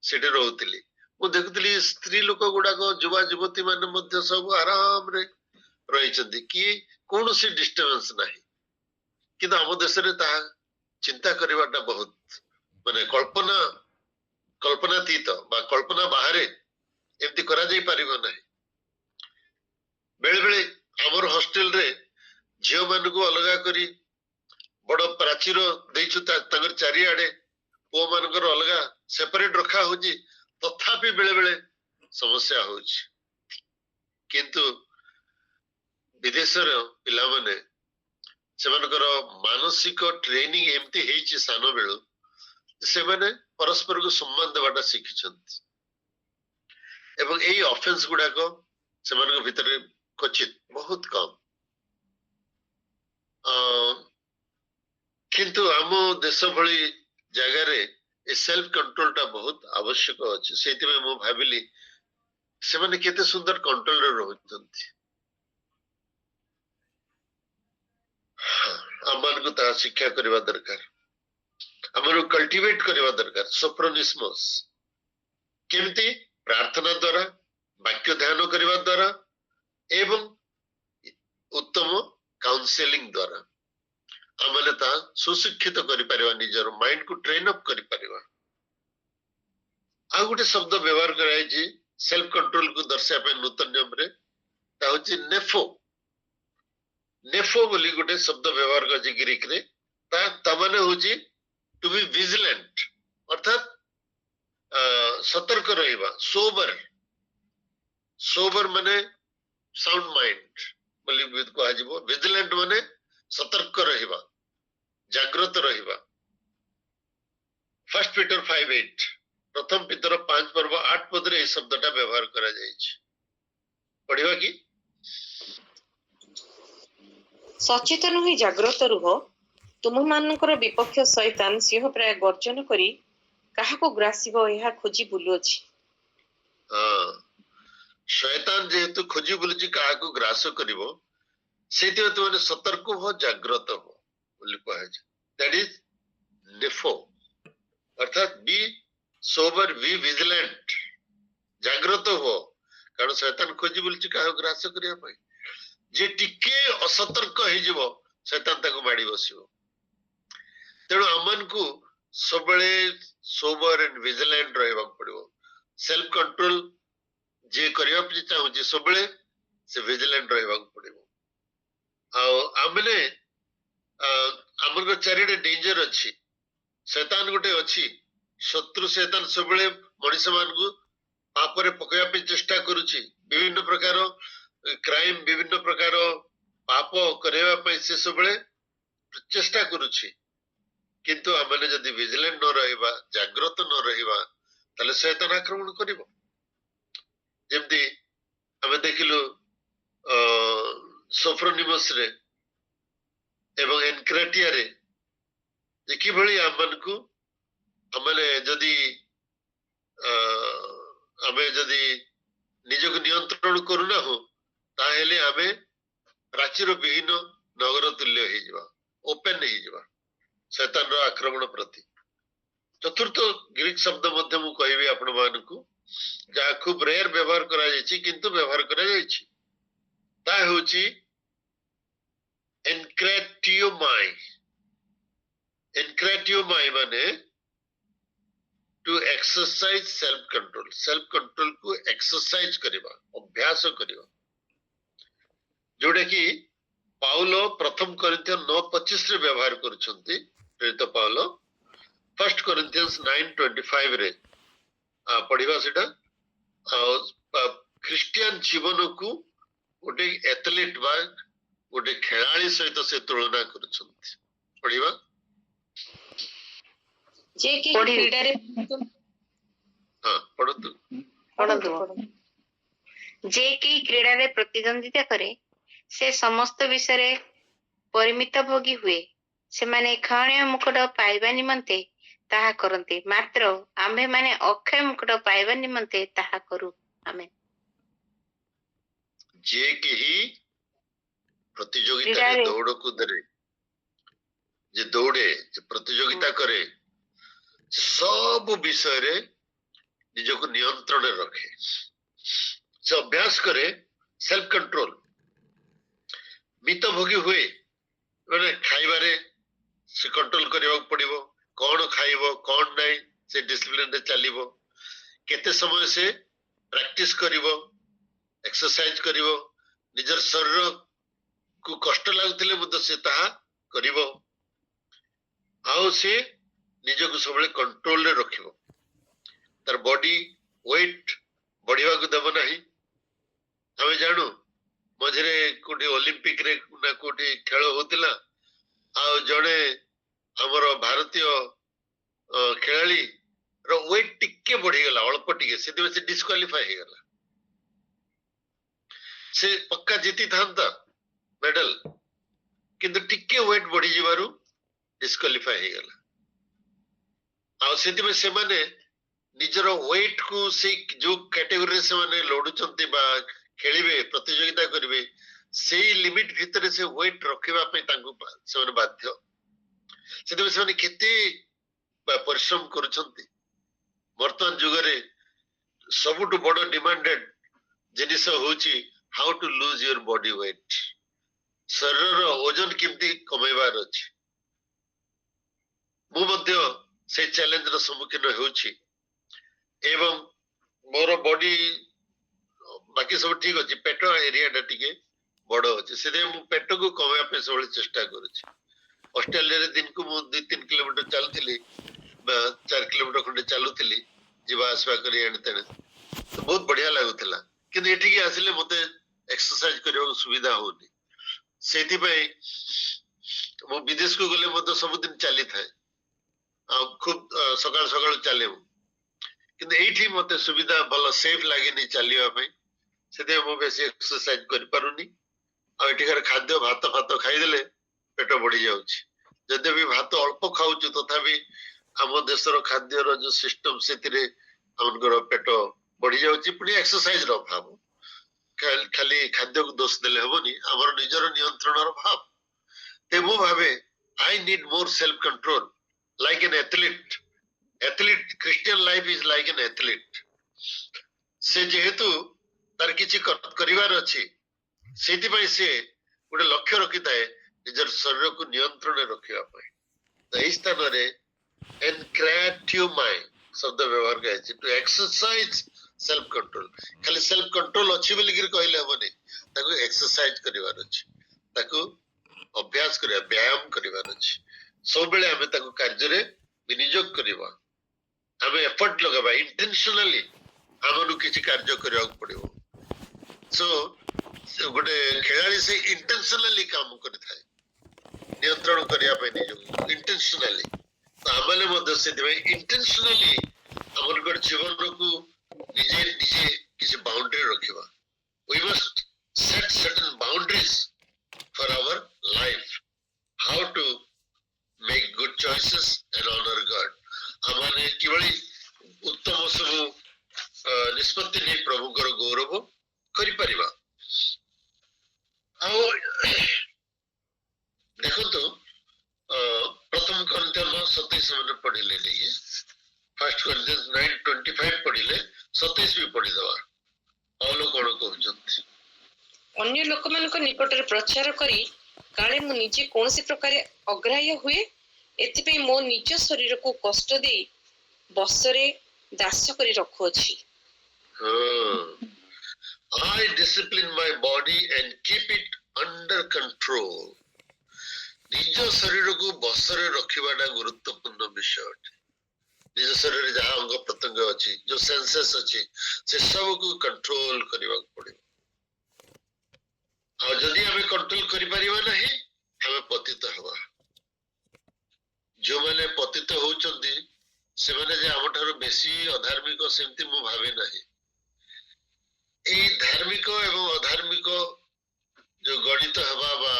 ସେଠି ରହୁଥିଲି। ମୁଁ ଦେଖୁଥିଲି ସ୍ତ୍ରୀ ଲୋକ ଗୁଡାକ ଯୁବା ଯୁବତୀ ମାନେ ମଧ୍ୟ ସବୁ ଆରାମରେ ରହିଛନ୍ତି, କି କୌଣସି ଡିଷ୍ଟର୍ବାନ୍ସ ନାହିଁ। କିନ୍ତୁ ଆମ ଦେଶରେ ତାହା ଚିନ୍ତା କରିବାଟା ବହୁତ ମାନେ କଳ୍ପନାତୀତ ବା କଳ୍ପନା ବାହାରେ ଏମିତି କରାଯାଇ ପାରିବ ନାହିଁ। ବେଳେ ବେଳେ ଆମର ହଷ୍ଟେଲରେ ଝିଅ ମାନଙ୍କୁ ଅଲଗା କରି ବଡ ପ୍ରାଚୀର ଦେଇଛୁ, ତାଙ୍କର ଚାରିଆଡେ ପୁଅ ମାନଙ୍କର ଅଲଗା ସେପାରେଟ ରଖା ହଉଛି, ତଥାପି ବେଳେ ବେଳେ ସମସ୍ୟା ହଉଛି। କିନ୍ତୁ ବିଦେଶର ପିଲାମାନେ ସେମାନଙ୍କର ମାନସିକ ଟ୍ରେନିଂ ଏମିତି ହେଇଛି ସାନ ବେଳୁ, ସେମାନେ ପରସ୍ପରକୁ ସମ୍ମାନ ଦେବାଟା ଶିଖିଛନ୍ତି ଏବଂ ଏଇ ଅଫେନ୍ସ ଗୁଡାକ ସେମାନଙ୍କ ଭିତରେ କ୍ୱଚିତ ବହୁତ କମ। କିନ୍ତୁ ଆମ ଦେଶ ଭଳି ଜାଗାରେ ଏ ସେଲ୍ଫ କଣ୍ଟ୍ରୋଲ ଟା ବହୁତ ଆବଶ୍ୟକ ଅଛି। ସେଇଥିପାଇଁ ମୁଁ ଭାବିଲି ସେମାନେ କେତେ ସୁନ୍ଦର କଣ୍ଟ୍ରୋଲରେ ରହୁଛନ୍ତି। ଆମମାନଙ୍କୁ ତାହା ଶିକ୍ଷା କରିବା ଦରକାର, ଆମକୁ କଲ୍ଟିଭେଟ କରିବା ଦରକାର। ସୋଫ୍ରୋନିସ୍ମସ୍ କେମିତି ପ୍ରାର୍ଥନା ଦ୍ଵାରା, ବାକ୍ୟ ଧ୍ୟାନ କରିବା ଦ୍ଵାରା ଏବଂ ଉତ୍ତମ କାଉନସେଲିଂ ଦ୍ଵାରା ଆମେ ତାହା ସୁଶିକ୍ଷିତ କରିପାରିବା, ନିଜର ମାଇଣ୍ଡକୁ ଟ୍ରେନ୍ ଅପ୍ କରିପାରିବା। ଆଉ ଗୋଟେ ଶବ୍ଦ ବ୍ୟବହାର କରାଯାଇଛି ସେଲ୍ଫ କଣ୍ଟ୍ରୋଲକୁ ଦର୍ଶାଇବା ପାଇଁ ନୂତନ ନିୟମରେ, ତା ହଉଛି ନେଫୋ। ନେଫୋ ବୋଲି ଗୋଟେ ଶବ୍ଦ ବ୍ୟବହାର କରାଯାଇଛି ଗ୍ରୀକରେ। ତା ମାନେ ହଉଛି ଟୁ ବି ଭିଜିଲାଣ୍ଟ, ଅର୍ଥାତ୍ ସତର୍କ ରହିବା। सोबर ମାନେ ସାଉଣ୍ଡ ମାଇଣ୍ଡ ବୋଲି କୁହାଯିବ। ଭିଜିଲାଣ୍ଟ ମାନେ ସତର୍କ ରହିବା, ଜାଗ୍ରତ ରହିବା। ଫର୍ଷ୍ଟ ପିଟର 5:8, ପ୍ରଥମ ପିତର 5 ପର୍ବ 8 ପଦରେ ଏହି ଶବ୍ଦଟା ବ୍ୟବହାର କରାଯାଇଛି। ପଢିବା କି? ସଚେତନ ହୋଇ ଜାଗ୍ରତ ରୁହ, ତୁମମାନଙ୍କର ବିପକ୍ଷ ଶୈତାନ ସିଂହ ପ୍ରାୟ ଗର୍ଜନ କରି କାହାକୁ ଗ୍ରାସିବ ଏହା ଖୋଜି ବୁଲୁଅଛି। ଶୈତାନ ଯେହେତୁ ଖୋଜି ବୁଲୁଛି କାହାକୁ ଗ୍ରାସ କରିବ, ସେଇଥିପାଇଁ ତୁମେ ସତର୍କ ହୁଅ, ଜାଗ୍ରତ ହୁଅ ବୋଲି କୁହାଯାଇଛି। ଦ୍ୟାଟ୍ ଇଜ ନେଫୋ, ଅର୍ଥାତ୍ ବି ସୋबर, ବି ଭିଜିଲାଣ୍ଟ, ଜାଗ୍ରତ ହୁଅ। କାରଣ ଶୈତାନ ଖୋଜି ବୁଲୁଛି କାହାକୁ ଗ୍ରାସ କରିବା ପାଇଁ। ଯେ ଟିକେ ଅସତର୍କ ହେଇଯିବ ଶୈତାନ ତାକୁ ମାଡି ବସିବ। ତେଣୁ ଆମମାନଙ୍କୁ ସବୁବେଳେ ସୋबर ଏଣ୍ଡ ଭିଜିଲାଣ୍ଟ ରହିବାକୁ ପଡିବ। ସେଲ୍ଫ କଣ୍ଟ୍ରୋଲ ଯିଏ କରିବା ପାଇଁ ଚାହୁଁଛି ସବୁବେଳେ ସେ ଭିଜିଲାଣ୍ଟ ରହିବାକୁ ପଡିବ। ଆଉ ଆମେ ଆମର ଚାରିଆଡେ ଡେଞ୍ଜର ଅଛି, ଶୈତାନ ଗୋଟେ ଅଛି, ଶତ୍ରୁ ଶୈତାନ ସବୁବେଳେ ମଣିଷ ମାନଙ୍କୁ ପାପରେ ପକେଇବା ପାଇଁ ଚେଷ୍ଟା କରୁଛି। ବିଭିନ୍ନ ପ୍ରକାର କ୍ରାଇମ, ବିଭିନ୍ନ ପ୍ରକାର ପାପ କରିବା ପାଇଁ ସେ ସବୁବେଳେ ଚେଷ୍ଟା କରୁଛି। କିନ୍ତୁ ଆମେ ଯଦି ଭିଜିଲାଣ୍ଟ ନ ରହିବା, ଜାଗ୍ରତ ନ ରହିବା, ତାହେଲେ ଶୈତାନ ଆକ୍ରମଣ କରିବ। ଯେମିତି ଆମେ ଦେଖିଲୁ ସୋଫ୍ରୋନିମସରେ ଏବଂ ଏନକ୍ରାଟିଆରେ, ଯେ କିଭଳି ଆମମାନଙ୍କୁ ଆମେ ଯଦି ନିଜକୁ ନିୟନ୍ତ୍ରଣ କରୁନାହୁଁ, ତାହେଲେ ଆମେ ପ୍ରାଚୀର ବିହୀନ ନଗର ତୁଲ୍ୟ ହେଇଯିବା, ଓପେନ ହେଇଯିବା ଶୈତାନର ଆକ୍ରମଣ ପ୍ରତି। ଚତୁର୍ଥ ଗ୍ରୀକ ଶବ୍ଦ ମଧ୍ୟ ମୁଁ କହିବି ଆପଣ ମାନଙ୍କୁ, ଯାହା ଖୁବ ରେୟାର ବ୍ୟବହାର କରାଯାଇଛି କିନ୍ତୁ ବ୍ୟବହାର କରାଯାଇଛି। ତାହା ହେଉଛି ଏନକ୍ରାଟିଓମାଇ। ଏନକ୍ରାଟିଓମାଇ ମାନେ to exercise self control, self control କୁ ଏକ୍ସରସାଇଜ କରିବା, ଅଭ୍ୟାସ କରିବା, ଯୋଉଟା କି ପାଉଲ ପ୍ରଥମ କରିନ୍ଥିୟ 9:25 ରେ ବ୍ୟବହାର କରୁଛନ୍ତି। ପ୍ରେରିତ ପାଉଲ ଫର୍ଷ୍ଟ କରିନ୍ଥିୟନ୍ସ 9:25 ରେ ପଢିବା ସେଟା। ଆଉ ଖ୍ରୀଷ୍ଟିଆନ ଜୀବନକୁ ଗୋଟେ ଏଥଲେଟ ବା ଗୋଟେ ଖେଳାଳି ସହିତ ସେ ତୁଳନା କରୁଛନ୍ତି। ପଢିବା। ଯେ କି କ୍ରୀଡ଼ାରେ ଯେ କେହି କ୍ରୀଡ଼ାରେ ପ୍ରତିଦ୍ୱନ୍ଦିତା କରେ, ସେ ସମସ୍ତ ବିଷୟରେ ପରିମିତ ଭୋଗୀ ହୁଏ। ସେମାନେ କ୍ଷୟଣୀୟ ମୁକୁଟ ପାଇବା ନିମନ୍ତେ ତାହା କରନ୍ତି, ମାତ୍ର ଆମ୍ଭେମାନେ ଅକ୍ଷୟ ମୁକୁଟ ପାଇବା ନିମନ୍ତେ ତାହା କରୁ। ଆମେନ୍। ଯେ କେହି ପ୍ରତିଯୋଗିତାରେ କ୍ରୀଡ଼ାରେ ଦୌଡ଼ କୁଦରେ ଯେ ଦୌଡ଼େ ଯେ ପ୍ରତିଯୋଗିତା କରେ ସେ ସବୁ ବିଷୟରେ ନିଜକୁ ନିୟନ୍ତ୍ରଣରେ ରଖେ ସେ ଅଭ୍ୟାସ କରେ ସେଲ୍ଫ କଣ୍ଟ୍ରୋଲ ମିତଭୋଗୀ ହୁଏ ମାନେ ଖାଇବାରେ ସେ କଣ୍ଟ୍ରୋଲ କରିବାକୁ ପଡିବ କଣ ଖାଇବ କଣ ନାହିଁ ସେ ଡିସିପ୍ଲିନରେ ଚାଲିବ କେତେ ସମୟ ସେ ପ୍ରାକ୍ଟିସ କରିବ ଏକ୍ସରସାଇଜ କରିବ ନିଜର ଶରୀରକୁ କଷ୍ଟ ଲାଗୁଥିଲେ ମଧ୍ୟ ସେ ତାହା କରିବ ଆଉ ସେ ନିଜକୁ ସବୁବେଳେ କଣ୍ଟ୍ରୋଲରେ ରଖିବ ତାର ବଡି ୱେଟ ବଢିବାକୁ ଦେବ ନାହିଁ ଆମେ ଜାଣୁ ମଝିରେ କୋଉଠି ଅଲିମ୍ପିକରେ ନା କୋଉଠି ଖେଳ ହଉଥିଲା ଆଉ ଜଣେ ଆମର ଭାରତୀୟ ଖେଳାଳି ର ୱେଟ ଟିକେ ବଢିଗଲା ଅଳ୍ପ ଟିକେ ସେଥିପାଇଁ ସେ ଡିସ୍କ୍ୱାଲିଫାଏ ହେଇଗଲା ସେ ପକ୍କା ଜିତିଥାନ୍ତା ମେଡାଲ କିନ୍ତୁ ଟିକେ ୱେଟ ବଢି ଯିବାରୁ ଡିସ୍କ୍ୱାଲିଫାଏ ହେଇଗଲା ଆଉ ସେଥିପାଇଁ ସେମାନେ ନିଜର ୱେଟ କୁ ସେଇ ଯୋଉ କ୍ୟାଟେଗୋରୀରେ ସେମାନେ ଲଢୁଛନ୍ତି ବା ଖେଳିବେ ପ୍ରତିଯୋଗିତା କରିବେ ସେଇ ଲିମିଟ ଭିତରେ ସେ ୱେଟ ରଖିବା ପାଇଁ ତାଙ୍କୁ ସେମାନେ ବାଧ୍ୟ ସେଥିପାଇଁ ସେମାନେ କେତେ ପରିଶ୍ରମ କରୁଛନ୍ତି ବର୍ତ୍ତମାନ ଯୁଗରେ ସବୁଠୁ ବଡ ଡିମାଣ୍ଡେଡ ଜିନିଷ ହଉଛି how to lose your body weight ଶରୀରର ଓଜନ କେମିତି କମେଇବାର ଅଛି ମୁଁ ମଧ୍ୟ ସେଇ ଚ୍ୟାଲେଞ୍ଜର ସମ୍ମୁଖୀନ ହେଉଛି ଏବଂ ମୋର ବଡି ବାକି ସବୁ ଠିକ ଅଛି ପେଟ ଏରିଆଟା ଟିକେ ବଡ ଅଛି ସେଥିପାଇଁ ମୁଁ ପେଟକୁ କମେଇବା ପାଇଁ ସବୁବେଳେ ଚେଷ୍ଟା କରୁଛି ଅଷ୍ଟ୍ରେଲିଆରେ ଦିନକୁ ମୁଁ 2-3 କିଲୋମିଟର ଚାଲୁଥିଲି ବା 4 କିଲୋମିଟର ଖଣ୍ଡେ ଚାଲୁଥିଲି ଯିବା ଆସିବା କରି ଏଣେତେଣେ ତ ବହୁତ ବଢିଆ ଲାଗୁଥିଲା କିନ୍ତୁ ଏଠିକି ଆସିଲେ ମତେ ଏକ୍ସରସାଇଜ କରିବାକୁ ସୁବିଧା ହଉନି ସେଇଥିପାଇଁ ମୁଁ ବିଦେଶକୁ ଗଲେ ମଧ୍ୟ ସବୁଦିନ ଚାଲିଥାଏ ଆଉ ଖୁବ ସକାଳୁ ସକାଳୁ ଚାଲେ ମୁଁ କିନ୍ତୁ ଏଇଠି ମତେ ସୁବିଧା ଭଲ ସେଫ ଲାଗେନି ଚାଲିବା ପାଇଁ ସେଥିପାଇଁ ମୁଁ ବେଶୀ ଏକ୍ସରସାଇଜ କରିପାରୁନି ଆଉ ଏଠିକାର ଖାଦ୍ୟ ଭାତ ଫାତ ଖାଇଦେଲେ ପେଟ ବଢି ଯାଉଛି ଯଦି ବି ଭାତ ଅଳ୍ପ ଖାଉଛୁ ତଥାପି ଆମ ଦେଶର ଖାଦ୍ୟର ଯୋଉ ସିଷ୍ଟମ ସେଥିରେ ଆମଙ୍କର ପେଟ ବଢି ଯାଉଛି ପୁଣି ଏକ୍ସରସାଇଜ ର ଅଭାବ ଖାଲି ଖାଦ୍ୟକୁ ଦୋଷ ଦେଲେ ହବନି ଆମର ନିଜର ନିୟନ୍ତ୍ରଣର ଭାବ ତେଣୁ ମୁଁ ଭାବେ ଆଇ ନିଡ ମୋର self control like an athlete Christian life is like an athlete ସେ ଯେହେତୁ ତାର କିଛି କରିବାର ଅଛି ସେଇଥିପାଇଁ ସେ ଗୋଟେ ଲକ୍ଷ୍ୟ ରଖିଥାଏ ନିଜର ଶରୀରକୁ ନିୟନ୍ତ୍ରଣରେ ରଖିବା ପାଇଁ ତ ଏହି ସ୍ଥାନରେ ଏନକ୍ରାଟ୍ୟୁମାଇ ଶବ୍ଦ ବ୍ୟବହାର କରାଯାଇଛି ଟୁ ଏକ୍ସରସାଇଜ ସେଲ୍ଫ କଣ୍ଟ୍ରୋଲ ଖାଲି ସେଲ୍ଫ କଣ୍ଟ୍ରୋଲ ଅଛି ବୋଲିକିରି କହିଲେ ହବନି ତାକୁ ଏକ୍ସରସାଇଜ କରିବାର ଅଛି ତାକୁ ଅଭ୍ୟାସ କରିବା ବ୍ୟାୟାମ କରିବାର ଅଛି ସବୁବେଳେ ଆମେ ତାକୁ କାର୍ଯ୍ୟରେ ବିନିଯୋଗ କରିବା ଆମେ ଏଫର୍ଟ ଲଗାଇବା ଇଣ୍ଟେନସନାଲି ଆମକୁ କିଛି କାର୍ଯ୍ୟ କରିବାକୁ ପଡିବ ସୋ ଗୋଟେ ଖେଳାଳି ସେ ଇଣ୍ଟେନସନାଲି କାମ କରିଥାଏ ନିୟନ୍ତ୍ରଣ କରିବା ପାଇଁ ନିଜକୁ ଇଣ୍ଟେନସନାଲି ତ ଆମେ ମଧ୍ୟ ସେଥିପାଇଁ ଇଣ୍ଟେନସନାଲି ଆମର ଜୀବନକୁ ନିଜେ ନିଜେ କିଛି ବାଉଣ୍ଡରୀ ରଖିବା we must set certain boundaries for our life how to make good choices and honor God ଆମମାନେ କିଭଳି ଉତ୍ତମ ସବୁ ନିଷ୍ପତ୍ତି ନେଇ ପ୍ରଭୁଙ୍କର ଗୌରବ କରିପାରିବା ଆଉ ଦେଖନ୍ତୁ ପ୍ରଥମ କରିନ୍ଥିୟ 9:27 ପଢିଲେ ନେଇକି ଫାର୍ଷ୍ଟ କରିନ୍ଥିୟ 9:25 ପଢିଲେ 27 ବି ପଢିଦବା ପାଉଲ କଣ କହୁଛନ୍ତି ଅନ୍ୟ ଲୋକମାନଙ୍କ ନିକଟରେ ପ୍ରଚାର କରି କାଳେ ମୁଁ ନିଜେ କୌଣସି ପ୍ରକାର ଅଗ୍ରାହ୍ୟ ହୁଏ ଏଥିପାଇଁ ମୋ ନିଜ ଶରୀରକୁ କଷ୍ଟ ଦେଇ ବଶରେ ଦାସ କରି ରଖୁଅଛି I discipline my body and keep it under control ନିଜ ଶରୀରକୁ ବଶରେ ରଖିବାଟା ଗୁରୁତ୍ୱପୂର୍ଣ୍ଣ ବିଷୟ ଅଟେ ନିଜ ଶରୀରରେ ଯାହା ଅଙ୍ଗ ପ୍ରତ୍ୟଙ୍ଗ ଅଛି ଯୋଉ ସେନ୍ସେସ୍ ଅଛି ସେ ସବୁକୁ କଣ୍ଟ୍ରୋଲ କରିବାକୁ ପଡିବ ଆଉ ଯଦି ଆମେ କଣ୍ଟ୍ରୋଲ କରିପାରିବା ନାହିଁ ଆମେ ପତିତ ହେବା ଯୋଉମାନେ ପତିତ ହଉଛନ୍ତି ସେମାନେ ଯେ ଆମଠାରୁ ବେଶୀ ଅଧାର୍ମିକ ସେମିତି ମୁଁ ଭାବେ ନାହିଁ ଏଇ ଧାର୍ମିକ ଏବଂ ଅଧାର୍ମିକ ଯୋଉ ଗଣିତ ହେବା ବା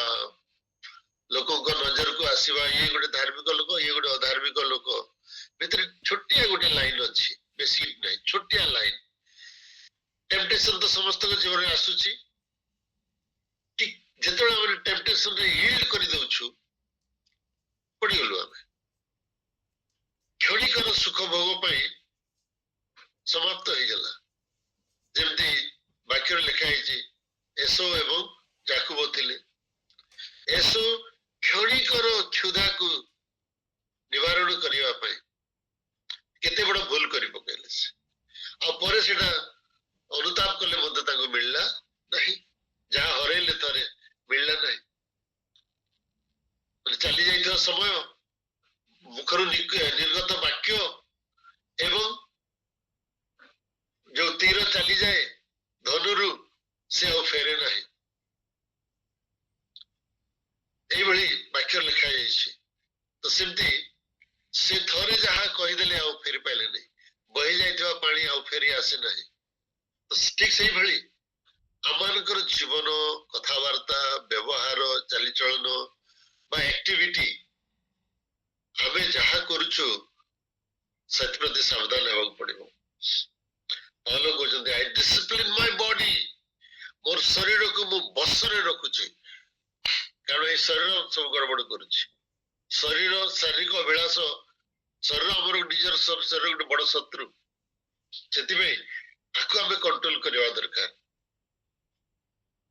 ଲୋକଙ୍କ ନଜରକୁ ଆସିବା ଇଏ ଗୋଟେ ଧାର୍ମିକ ଲୋକ ଇଏ ଗୋଟେ ଅଧାର୍ମିକ ଲୋକ ଭିତରେ ଛୋଟିଆ ଗୋଟେ ଲାଇନ ଅଛି ବେଶୀ ନାହିଁ ଛୋଟିଆ ଲାଇନ ଟେମ୍ପଟେସନ ତ ସମସ୍ତଙ୍କ ଜୀବନରେ ଆସୁଛି ଯେତେବେଳେ ଆମର ଟେମ୍ପଟେସନ ରେ yield କରି ଦଉଛୁ ପଡିଗଲୁ ଆମେ କ୍ଷଣିକର ସୁଖ ଭୋଗ ପାଇଁ ସମାପ୍ତ ହେଇଗଲା ଯେମିତି ବାକ୍ୟରେ ଲେଖା ହେଇଛି ଏସୋ ଏବଂ ଯାକୁବ ଥିଲେ ଏସୋ କ୍ଷଣିକର କ୍ଷୁଧାକୁ ନିବାରଣ କରିବା ପାଇଁ କେତେ ବଡ ଭୁଲ କରି ପକେଇଲେ ସେ ଆଉ ପରେ ସେଟା ଅନୁତାପ କଲେ ମଧ୍ୟ ତାଙ୍କୁ ମିଳିଲା ନାହିଁ ଯାହା ହରେଇଲେ ଥରେ ମିଳିଲା ନାହିଁ ଚାଲି ଯାଇଥିବା ସମୟ ମୁଖରୁ ନିର୍ଗତ ବାକ୍ୟ ଏବଂ ଯୋଉ ତୀର ଚାଲିଯାଏ ଧନୁରୁ ସେ ଆଉ ଫେରେ ନାହିଁ ଏଇଭଳି ବାକ୍ୟ ଲେଖା ଯାଇଛି ତ ସେମିତି ସେ ଥରେ ଯାହା କହିଦେଲେ ଆଉ ଫେରି ପାଇଲେ ନାହିଁ ବହି ଯାଇଥିବା ପାଣି ଆଉ ଫେରି ଆସେ ନାହିଁ ତ ଠିକ ସେଇଭଳି ଆମମାନଙ୍କର ଜୀବନ କଥାବାର୍ତ୍ତା ବ୍ୟବହାର ଚାଲିଚଳନ ବା ଆକ୍ଟିଭିଟି ଆମେ ଯାହା କରୁଛୁ ସେଥିପ୍ରତି ସାବଧାନ ହେବାକୁ ପଡିବ ପାଉଲ କହୁଛନ୍ତି ଆଇ ଡିସିପ୍ଲିନ ମାଇ ବଡି ମୋର ଶରୀରକୁ ମୁଁ ବଶରେ ରଖୁଛି କାରଣ ଏଇ ଶରୀର ସବୁ ଗଡବଡ କରୁଛି ଶରୀର ଶାରୀରିକ ଅଭିଳାଷ ଶରୀର ଆମର ନିଜର ଶରୀର ଗୋଟେ ବଡ ଶତ୍ରୁ ସେଥିପାଇଁ ତାକୁ ଆମେ କଣ୍ଟ୍ରୋଲ କରିବା ଦରକାର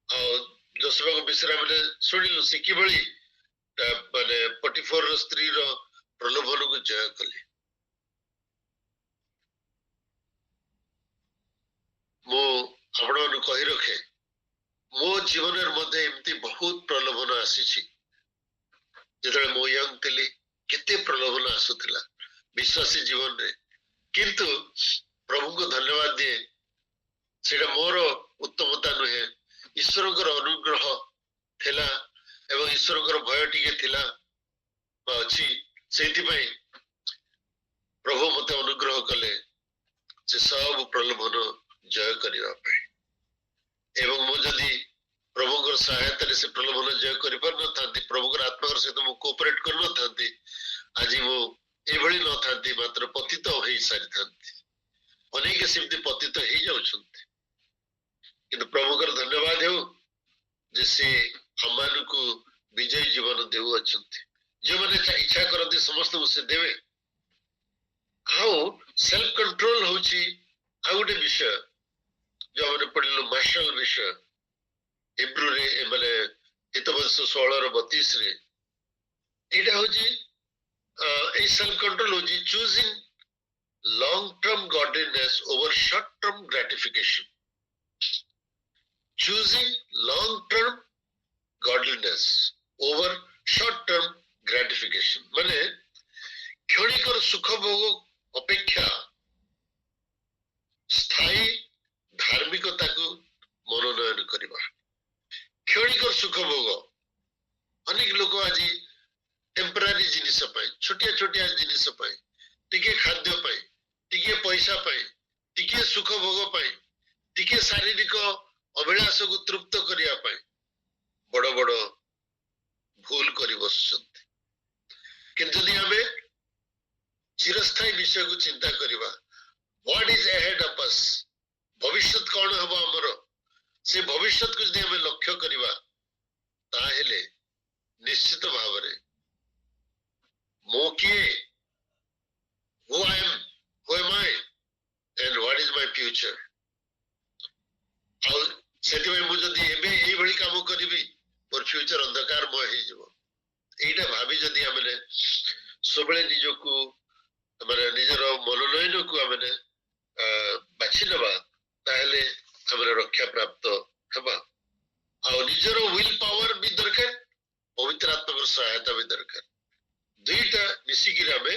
ଆଉ ଯୋଶେଫଙ୍କ ବିଷୟରେ ଆମେ ଶୁଣିଲୁ ସେ କିଭଳି ମାନେ ପଟିଫର ସ୍ତ୍ରୀର ପ୍ରଲୋଭନକୁ ଜୟ କଲେ ମୁଁ ଆପଣମାନଙ୍କୁ କହି ରଖେ ମୋ ଜୀବନରେ ମଧ୍ୟ ଏମିତି ବହୁତ ପ୍ରଲୋଭନ ଆସିଛି ଯେତେବେଳେ ମୁଁ ୟଙ୍ଗ ଥିଲି କେତେ ପ୍ରଲୋଭନ ଆସୁଥିଲା ବିଶ୍ୱାସୀ ଜୀବନରେ କିନ୍ତୁ ପ୍ରଭୁଙ୍କୁ ଧନ୍ୟବାଦ ଦିଏ ସେଇଟା ମୋର ଉତ୍ତମତା ନୁହେଁ ଈଶ୍ୱରଙ୍କର ଅନୁଗ୍ରହ ଥିଲା ଏବଂ ଈଶ୍ୱରଙ୍କର ଭୟ ଟିକେ ଥିଲା ବା ଅଛି ସେଇଥିପାଇଁ ପ୍ରଭୁ ମତେ ଅନୁଗ୍ରହ କଲେ ସେ ସବୁ ପ୍ରଲୋଭନ ଜୟ କରିବା ପାଇଁ ଏବଂ ମୁଁ ଯଦି ପ୍ରଭୁଙ୍କର ସହାୟତାରେ ସେ ପ୍ରଲୋଭନ ଜୟ କରିପାରିନଥାନ୍ତି ପ୍ରଭୁଙ୍କର ଆତ୍ମାଙ୍କର ସହିତ ମୁଁ କୋଅପରେଟ କରିନଥାନ୍ତି ଆଜି ମୁଁ ଏଭଳି ନଥାନ୍ତି ମାତ୍ର ପତିତ ହେଇସାରିଥାନ୍ତି ଅନେକ ସେମିତି ପତିତ ହେଇଯାଉଛନ୍ତି କିନ୍ତୁ ପ୍ରଭୁଙ୍କର ଧନ୍ୟବାଦ ହେଉ ଯେ ସେ ଆମମାନଙ୍କୁ ବିଜୟୀ ଜୀବନ ଦେଉଅଛନ୍ତି ଯେଉଁମାନେ ଇଚ୍ଛା କରନ୍ତି ସମସ୍ତଙ୍କୁ ସେ ଦେବେ ଆଉ ସେଲ୍ଫ କଣ୍ଟ୍ରୋଲ ହଉଛି ଆଉ ଗୋଟେ ବିଷୟ ଯୋଉ ଆମେ ପଢିଲୁ ମାର୍ଶାଲ ବିଷୟ ହିବ୍ରୁରେ ମାନେ ହିତବଂଶ 16:32 ଏଇଟା ହଉଛି ଏଇ ସେଲ୍ଫ କଣ୍ଟ୍ରୋଲ ହଉଛି choosing long term godliness over short term gratification choosing long term godliness over short term gratification ମାନେ କ୍ଷଣିକର ସୁଖ ଭୋଗ ଅପେକ୍ଷା ସ୍ଥାୟୀ ଧାର୍ମିକତାକୁ ମନୋନୟନ କରିବା କ୍ଷଣିକର ସୁଖ ଭୋଗ ଅନେକ ଲୋକ ଆଜି ଟେମ୍ପରାରୀ ଜିନିଷ ପାଇଁ ଛୋଟିଆ ଛୋଟିଆ ଜିନିଷ ପାଇଁ ଟିକେ ଖାଦ୍ୟ ପାଇଁ ଟିକେ ପଇସା ପାଇଁ ଟିକେ ସୁଖ ଭୋଗ ପାଇଁ ଟିକେ ଶାରୀରିକ ଅଭିଳାଷକୁ ତୃପ୍ତ କରିବା ପାଇଁ ବଡ ବଡ ଭୁଲ କରି ବସୁଛନ୍ତି କିନ୍ତୁ ଯଦି ଆମେ ଚିରସ୍ଥାୟୀ ବିଷୟକୁ ଚିନ୍ତା କରିବା what is ahead of us ଭବିଷ୍ୟତ କଣ ହେବ ଆମର ସେ ଭବିଷ୍ୟତକୁ ଯଦି ଆମେ ଲକ୍ଷ୍ୟ କରିବା ତାହେଲେ ନିଶ୍ଚିତ ଭାବରେ ମୁଁ କିଏ who am I and what is my future ଆଉ ସେଥିପାଇଁ ମୁଁ ଯଦି ଏବେ ଏଇଭଳି କାମ କରିବି ମୋର ଫ୍ୟୁଚର ଅନ୍ଧକାରମୟ ହେଇଯିବ ଏଇଟା ଭାବି ଯଦି ଆମେ ସବୁବେଳେ ନିଜକୁ ମାନେ ନିଜର ମନୋନୟନକୁ ଆମେ ବାଛି ନେବା ତାହେଲେ ଆମର ରକ୍ଷା ପ୍ରାପ୍ତ ହେବା ଆଉ ନିଜର ୱିଲ୍ ପାୱାର ବି ଦରକାର ପବିତ୍ର ଆତ୍ମାଙ୍କର ସହାୟତା ବି ଦରକାର ଦୁଇଟା ମିଶିକିରି ଆମେ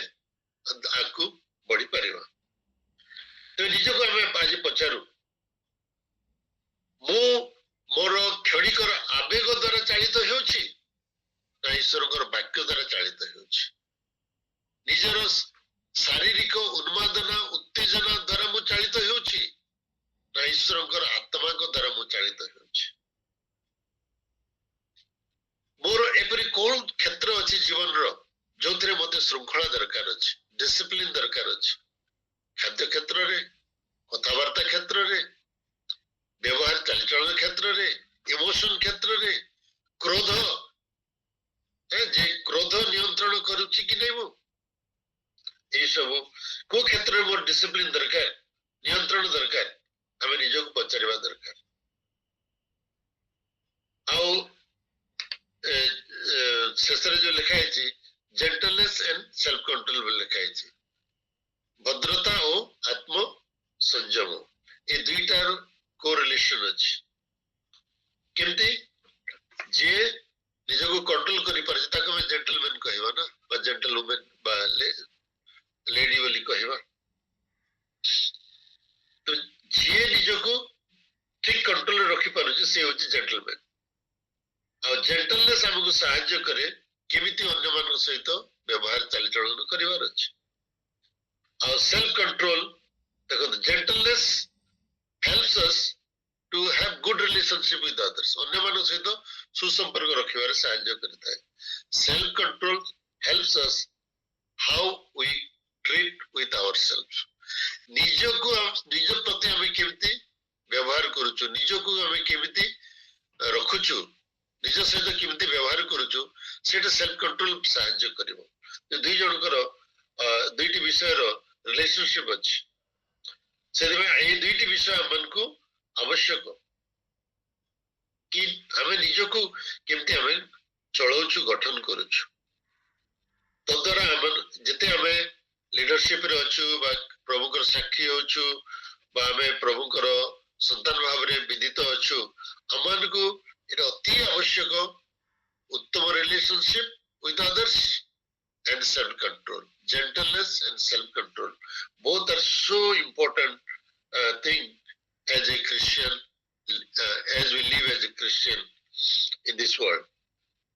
ଆଗକୁ ବଢିପାରିବା ତ ନିଜକୁ ଆମେ ଆଜି ପଚାରୁ ମୁଁ ମୋର କ୍ଷଣିକର ଆବେଗ ଦ୍ୱାରା ଚାଳିତ ହେଉଛି ନା ଈଶ୍ୱରଙ୍କର ବାକ୍ୟ ଦ୍ୱାରା ଚାଳିତ ହେଉଛି ନିଜର ଶାରୀରିକ ଉନ୍ମାଦନା ଉତ୍ତେଜନା ଦ୍ୱାରା ମୁଁ ଚାଳିତ ହେଉଛି ନା ଈଶ୍ୱରଙ୍କର ଆତ୍ମାଙ୍କ ଦ୍ୱାରା ମୁଁ ଚାଳିତ ହେଉଛି ମୋର ଏପରି କୋଉ କ୍ଷେତ୍ର ଅଛି ଜୀବନର ଯୋଉଥିରେ ମତେ ଶୃଙ୍ଖଳା ଦରକାର ଅଛି ଡିସିପ୍ଲିନ ଦରକାର ଅଛି ଖାଦ୍ୟ କ୍ଷେତ୍ରରେ କଥାବାର୍ତ୍ତା କ୍ଷେତ୍ରରେ ବ୍ୟବହାର ଚାଲିଚଳନ କ୍ଷେତ୍ରରେ ଇମୋସନ କ୍ଷେତ୍ରରେ କ୍ରୋଧ जे क्रोध नियंत्रण करुच्ची कि नहीं मु ये सब को क्षेत्र में मोर डिसिप्लिन दरकार नियंत्रण दरकार आम निजक पचार दरकार आउ शेष जो लिखाई जेंटलनेस एंड सेल्फ कंट्रोल लिखाई भद्रता और आत्म संयम ये दुईटार कोरिलेशन अच्छी केमती जे निजको कंट्रोल करि पारछि ताको मैं जेंटलमैन कहबा ना बा जेंटल वुमेन बा लेडी बोली कहबा तो जे निजको ठीक कंट्रोल रखि पारुछि से होछि जेंटलमैन आ जेंटलनेस हमको सहायता करे केमिति अन्य मान सहित व्यवहार चालचलन करिवार अछि आ सेल्फ कंट्रोल देखो gentleness helps us to have good relationship with others अन्य मान सहित सुसंपर्क रखिबार सहायता करता है self control helps us how we treat with ourselves निजको निज प्रति हमें केमिति व्यवहार करूछु निजको हमें केमिति रखुछु निज सहित केमिति व्यवहार करूछु सेटा सेल्फ कंट्रोल सहायता करिवो जे दुई जनकर दुईटी विषय रो रिलेशनशिप अछि सेदिमे ए दुईटी विषय हमनको आवश्यक कि हमें निजको केमती हमें चलाउछु गठन करूछु तद्वारा हम जते हमें लीडरशिप रे अछु बा प्रभुकर साक्षी होछु बा हमें प्रभुकर संतान भाव रे विदित अछु हमन को एटा अति आवश्यक उत्तम relationship with others and self control gentleness and self control both are so important thing as a Christian as we live as a Christian in this world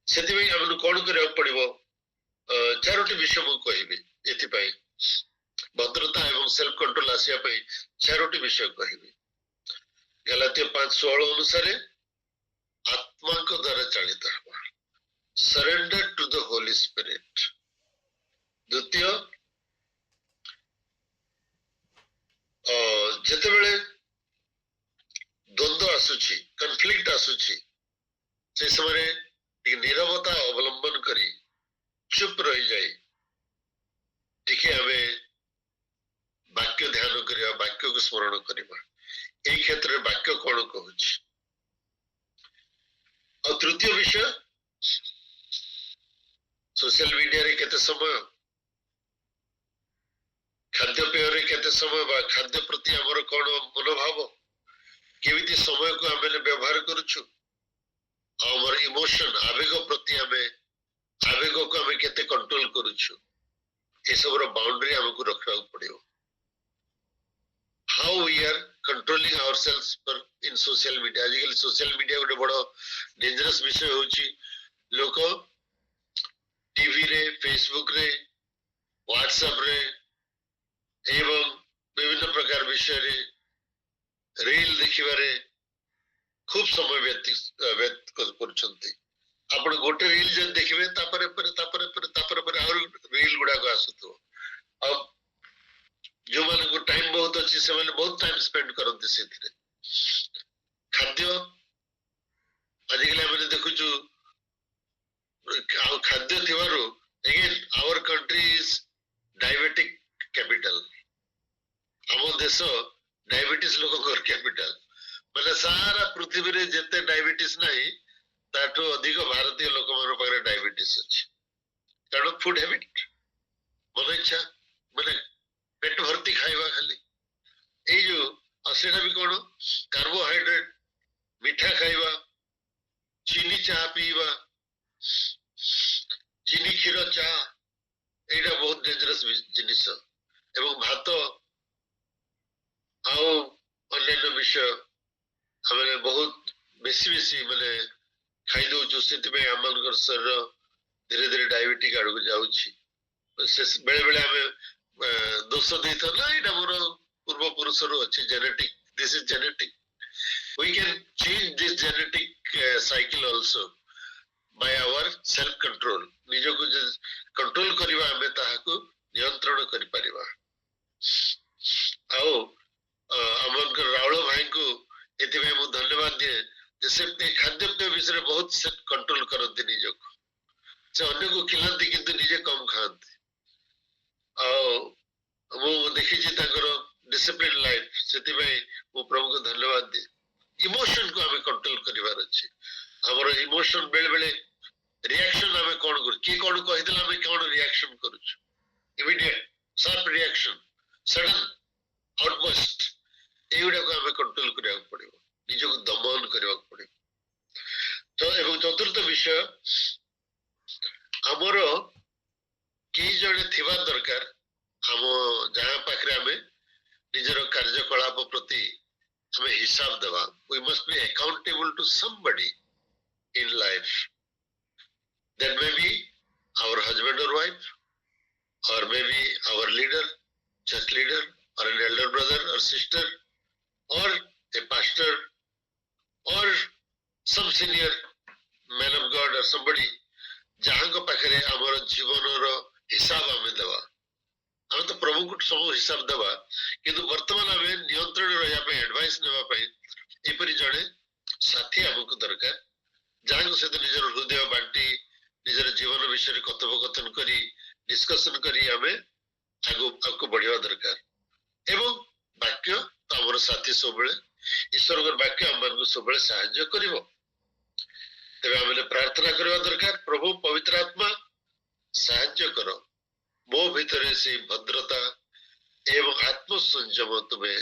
सेतिबे हमन कोन करे पड़िबो चारोटी विषय मु कहिबे एथि पई भद्रता एवं सेल्फ कंट्रोल आसिया पई चारोटी विषय कहिबे गलातिया 5:16 अनुसार आत्मा को द्वारा चालित हवा surrender to the holy spirit द्वितीय जेतेबेले द्वंद्व आसुची कन्फ्लिक्ट आसुची से समय नीरवता अवलंबन करी चुप रही जाए टिके हमें वाक्य ध्यान करिया वाक्य को स्मरण करिबा ए क्षेत्र में वाक्य कौन कहूची और तृतीय विषय सोशल मीडिया रे केते समय खाद्य पेय रे केते समय बा खाद्य प्रति हमर कोन मनोभाव केमिति समय को हमें व्यवहार करूछु हमर इमोशन आवेग प्रति हमें आवेग को हमें केते कंट्रोल करूछु ए सब रो बाउंड्री हमको रखवा पड़ियो how we are controlling ourselves पर in social media आजकल सोशल मीडिया गोटे बड़ डेंजरस विषय होची लोक टीवी रे फेसबुक रे व्हाट्सएप रे एवं विभिन्न प्रकार विषय रे रील देखिबारे खूब समय व्यतीत करछन्ती आपण गोटे रील जन देखिबे तापरे पर और रील गुडा को आसुतो अब जो माने को टाइम बहुत अच्छी से माने बहुत टाइम स्पेंड करते से खाद्य आजिकल हम देखुछु खाद्य थिवारो again our country is diabetic capital हम देश डायबिटीज लोक कैपिटल माने सारा पृथ्वी रे जते डायबिटीज नहीं ताठो अधिक भारतीय लोक मन पारे डायबिटीज अछि कारण फूड हैबिट मन इच्छा माने पेट भर्ती खाइबा खाली ए जो असेटा भी कोन कार्बोहाइड्रेट मीठा खाइबा चीनी चाह पीबा चीनी क्षीर चाह एटा बहुत डेंजरस जिनिस एवं भात आउ अन्य विषय हमें बहुत बेसी माने खाई दउछु सेति पे हमर शरीर धीरे धीरे डायबिटिक आड़ को जाउछि बेले बेले हमें दोष देता ना एटा मोर पूर्व पुरुष रो अछि genetic this is genetic we can change this genetic cycle also by our self control निजो को कंट्रोल करिवा हमें ताहा को नियंत्रण करि परिबा आओ अमन कर रावल भाई को एते में मु धन्यवाद दे जैसे खाद्य पेय विषय बहुत से कंट्रोल करते निजो को से अन्य को खिलाती किंतु निजे कम खाते मु देखी डिसिप्लिन लाइफ से मु प्रभु को धन्यवाद दिए इमोशन को हमें कंट्रोल करिवार अछि हमर इमोशन बेले बेले रिएक्शन हमें कोन कर की कोन कहितला हमें कोन रिएक्शन करूछ immediate sharp reaction sudden outburst एगुडा को हमें कंट्रोल करिया पड़िबो निज को दमन करिया पड़िबो तो एवं चतुर्थ विषय हमर की जने थिबा दरकार हम जहां पाखरे हमें निजर कार्यकलाप प्रति हमें हिसाब देवा we must be accountable to somebody in life that may be our husband or wife or maybe our leader church leader or an elder brother or sister or a pastor or some senior man of God or somebody जहां को पाखरे हमर जीवन रो हिसाब हमें देवा हम तो प्रभु को सब हिसाब देवा किंतु वर्तमान हमें नियंत्रण रहिया पे एडवाइस नेवा पे एपरि जणे साथी हमको दरकार जहां को से निजर हृदय बांटी निजर जीवन विषय कथोपकथन करी डिस्कशन करी हमें आगो बढ़िया दरकार एवं वाक्य तो हमर साथी सब ईश्वर वाक्य हम सब साहाय्य करिवो तेरे हमें प्रार्थना करवा दरकार प्रभु पवित्र आत्मा साहाय्य करो मो भीतर से भद्रता एवं आत्म संयम तुम्हें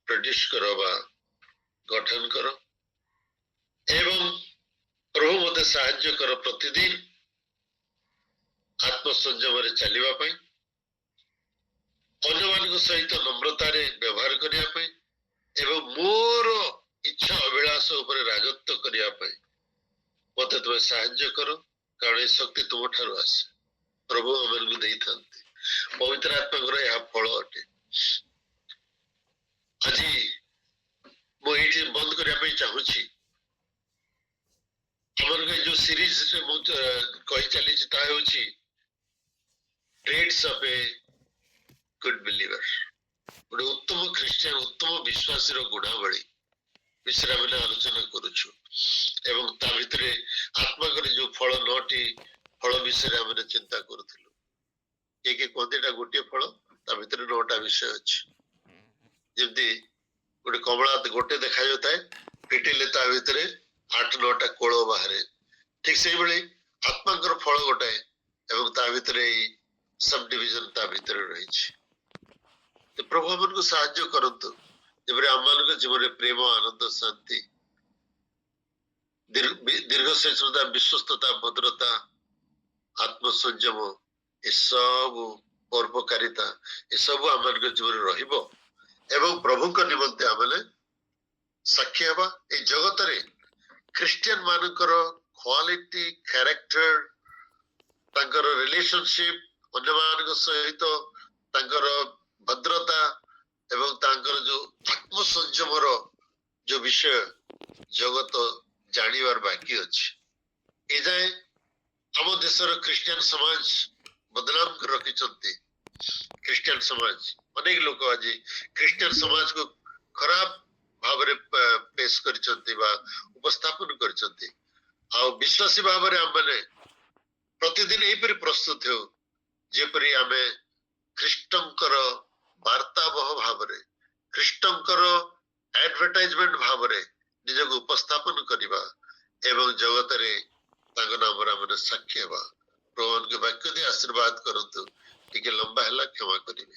प्रोड्यूस करो बा गठन करो एवं प्रभु मते साहाय्य कर प्रतिदिन आत्म संयम रे चलिबा पई अन्य मान सहित नम्रता रे व्यवहार करिया पई एवं मोर इच्छा अभिलाष ऊपर राजत्व करिया पई मते तुम साहाय्य करो कारण ये शक्ति तुम ठारो आसे प्रभु हमन को देई थांते पवित्र आत्मा को यह फल अटे आज मो एठी बंद करिया पई चाहूची हमर के जो सीरीज से कहि चली छि ता होछि traits of a good believer गोटे उत्तम ख्रिस्टियन उत्तम विश्वासी रो गुणावली विषय में आलोचना करूछु एवं ता भितरे आत्मा करे जो फल 9टी फल विषय हम चिंता करूथिलु के कोनतेटा गोटे फल ता भितरे 9टा विषय अछि जेमती गोटे कमला गोटे देखा जाता है पिटिले ता भितरे 8-9टा कोल बाहर ठीक से बड़े आत्मा फल गोटाए एवं ता भितरे सब डिविजन ता भितरे रही तो प्रभु हमन को साहाय्य करंतु जेबरे हमन को जीवन प्रेम आनंद शांति दीर्घ सहिष्णुता विश्वस्तता भद्रता आत्म संयम ये सब परोपकारिता ये सब हमन को जीवन रहिबो एवं प्रभु को निमंते हमले साक्षी हबा ए जगत रे क्रिश्चियन मानकर क्वालिटी कैरेक्टर तांकर रिलेशनशिप अन्य मान सहित तांकर भद्रता एवं तांकर जो आत्म संयम जो विषय जगत जानिबार बाकी अछि ए जाए हम देशर क्रिश्चियन समाज बदनाम कर रखी क्रिश्चियन समाज अनेक लोक आज क्रिश्चियन समाज को खराब भाव रे पेश करचंती बा उपस्थापन करचंती आ विश्वासी भाव रे हम माने प्रतिदिन एपरि प्रस्तुत हो जेपरि आमे ख्रीष्टंकर वार्तावह भाव रे ख्रीष्टंकर एडवर्टाइजमेंट भाव रे निजको उपस्थापन करिबा एवं जगत रे तांग नाम रे हम साक्षी हेबा प्रभु के वाक्य दे आशीर्वाद करंतु टिके लंबा हला क्षमा करिवे।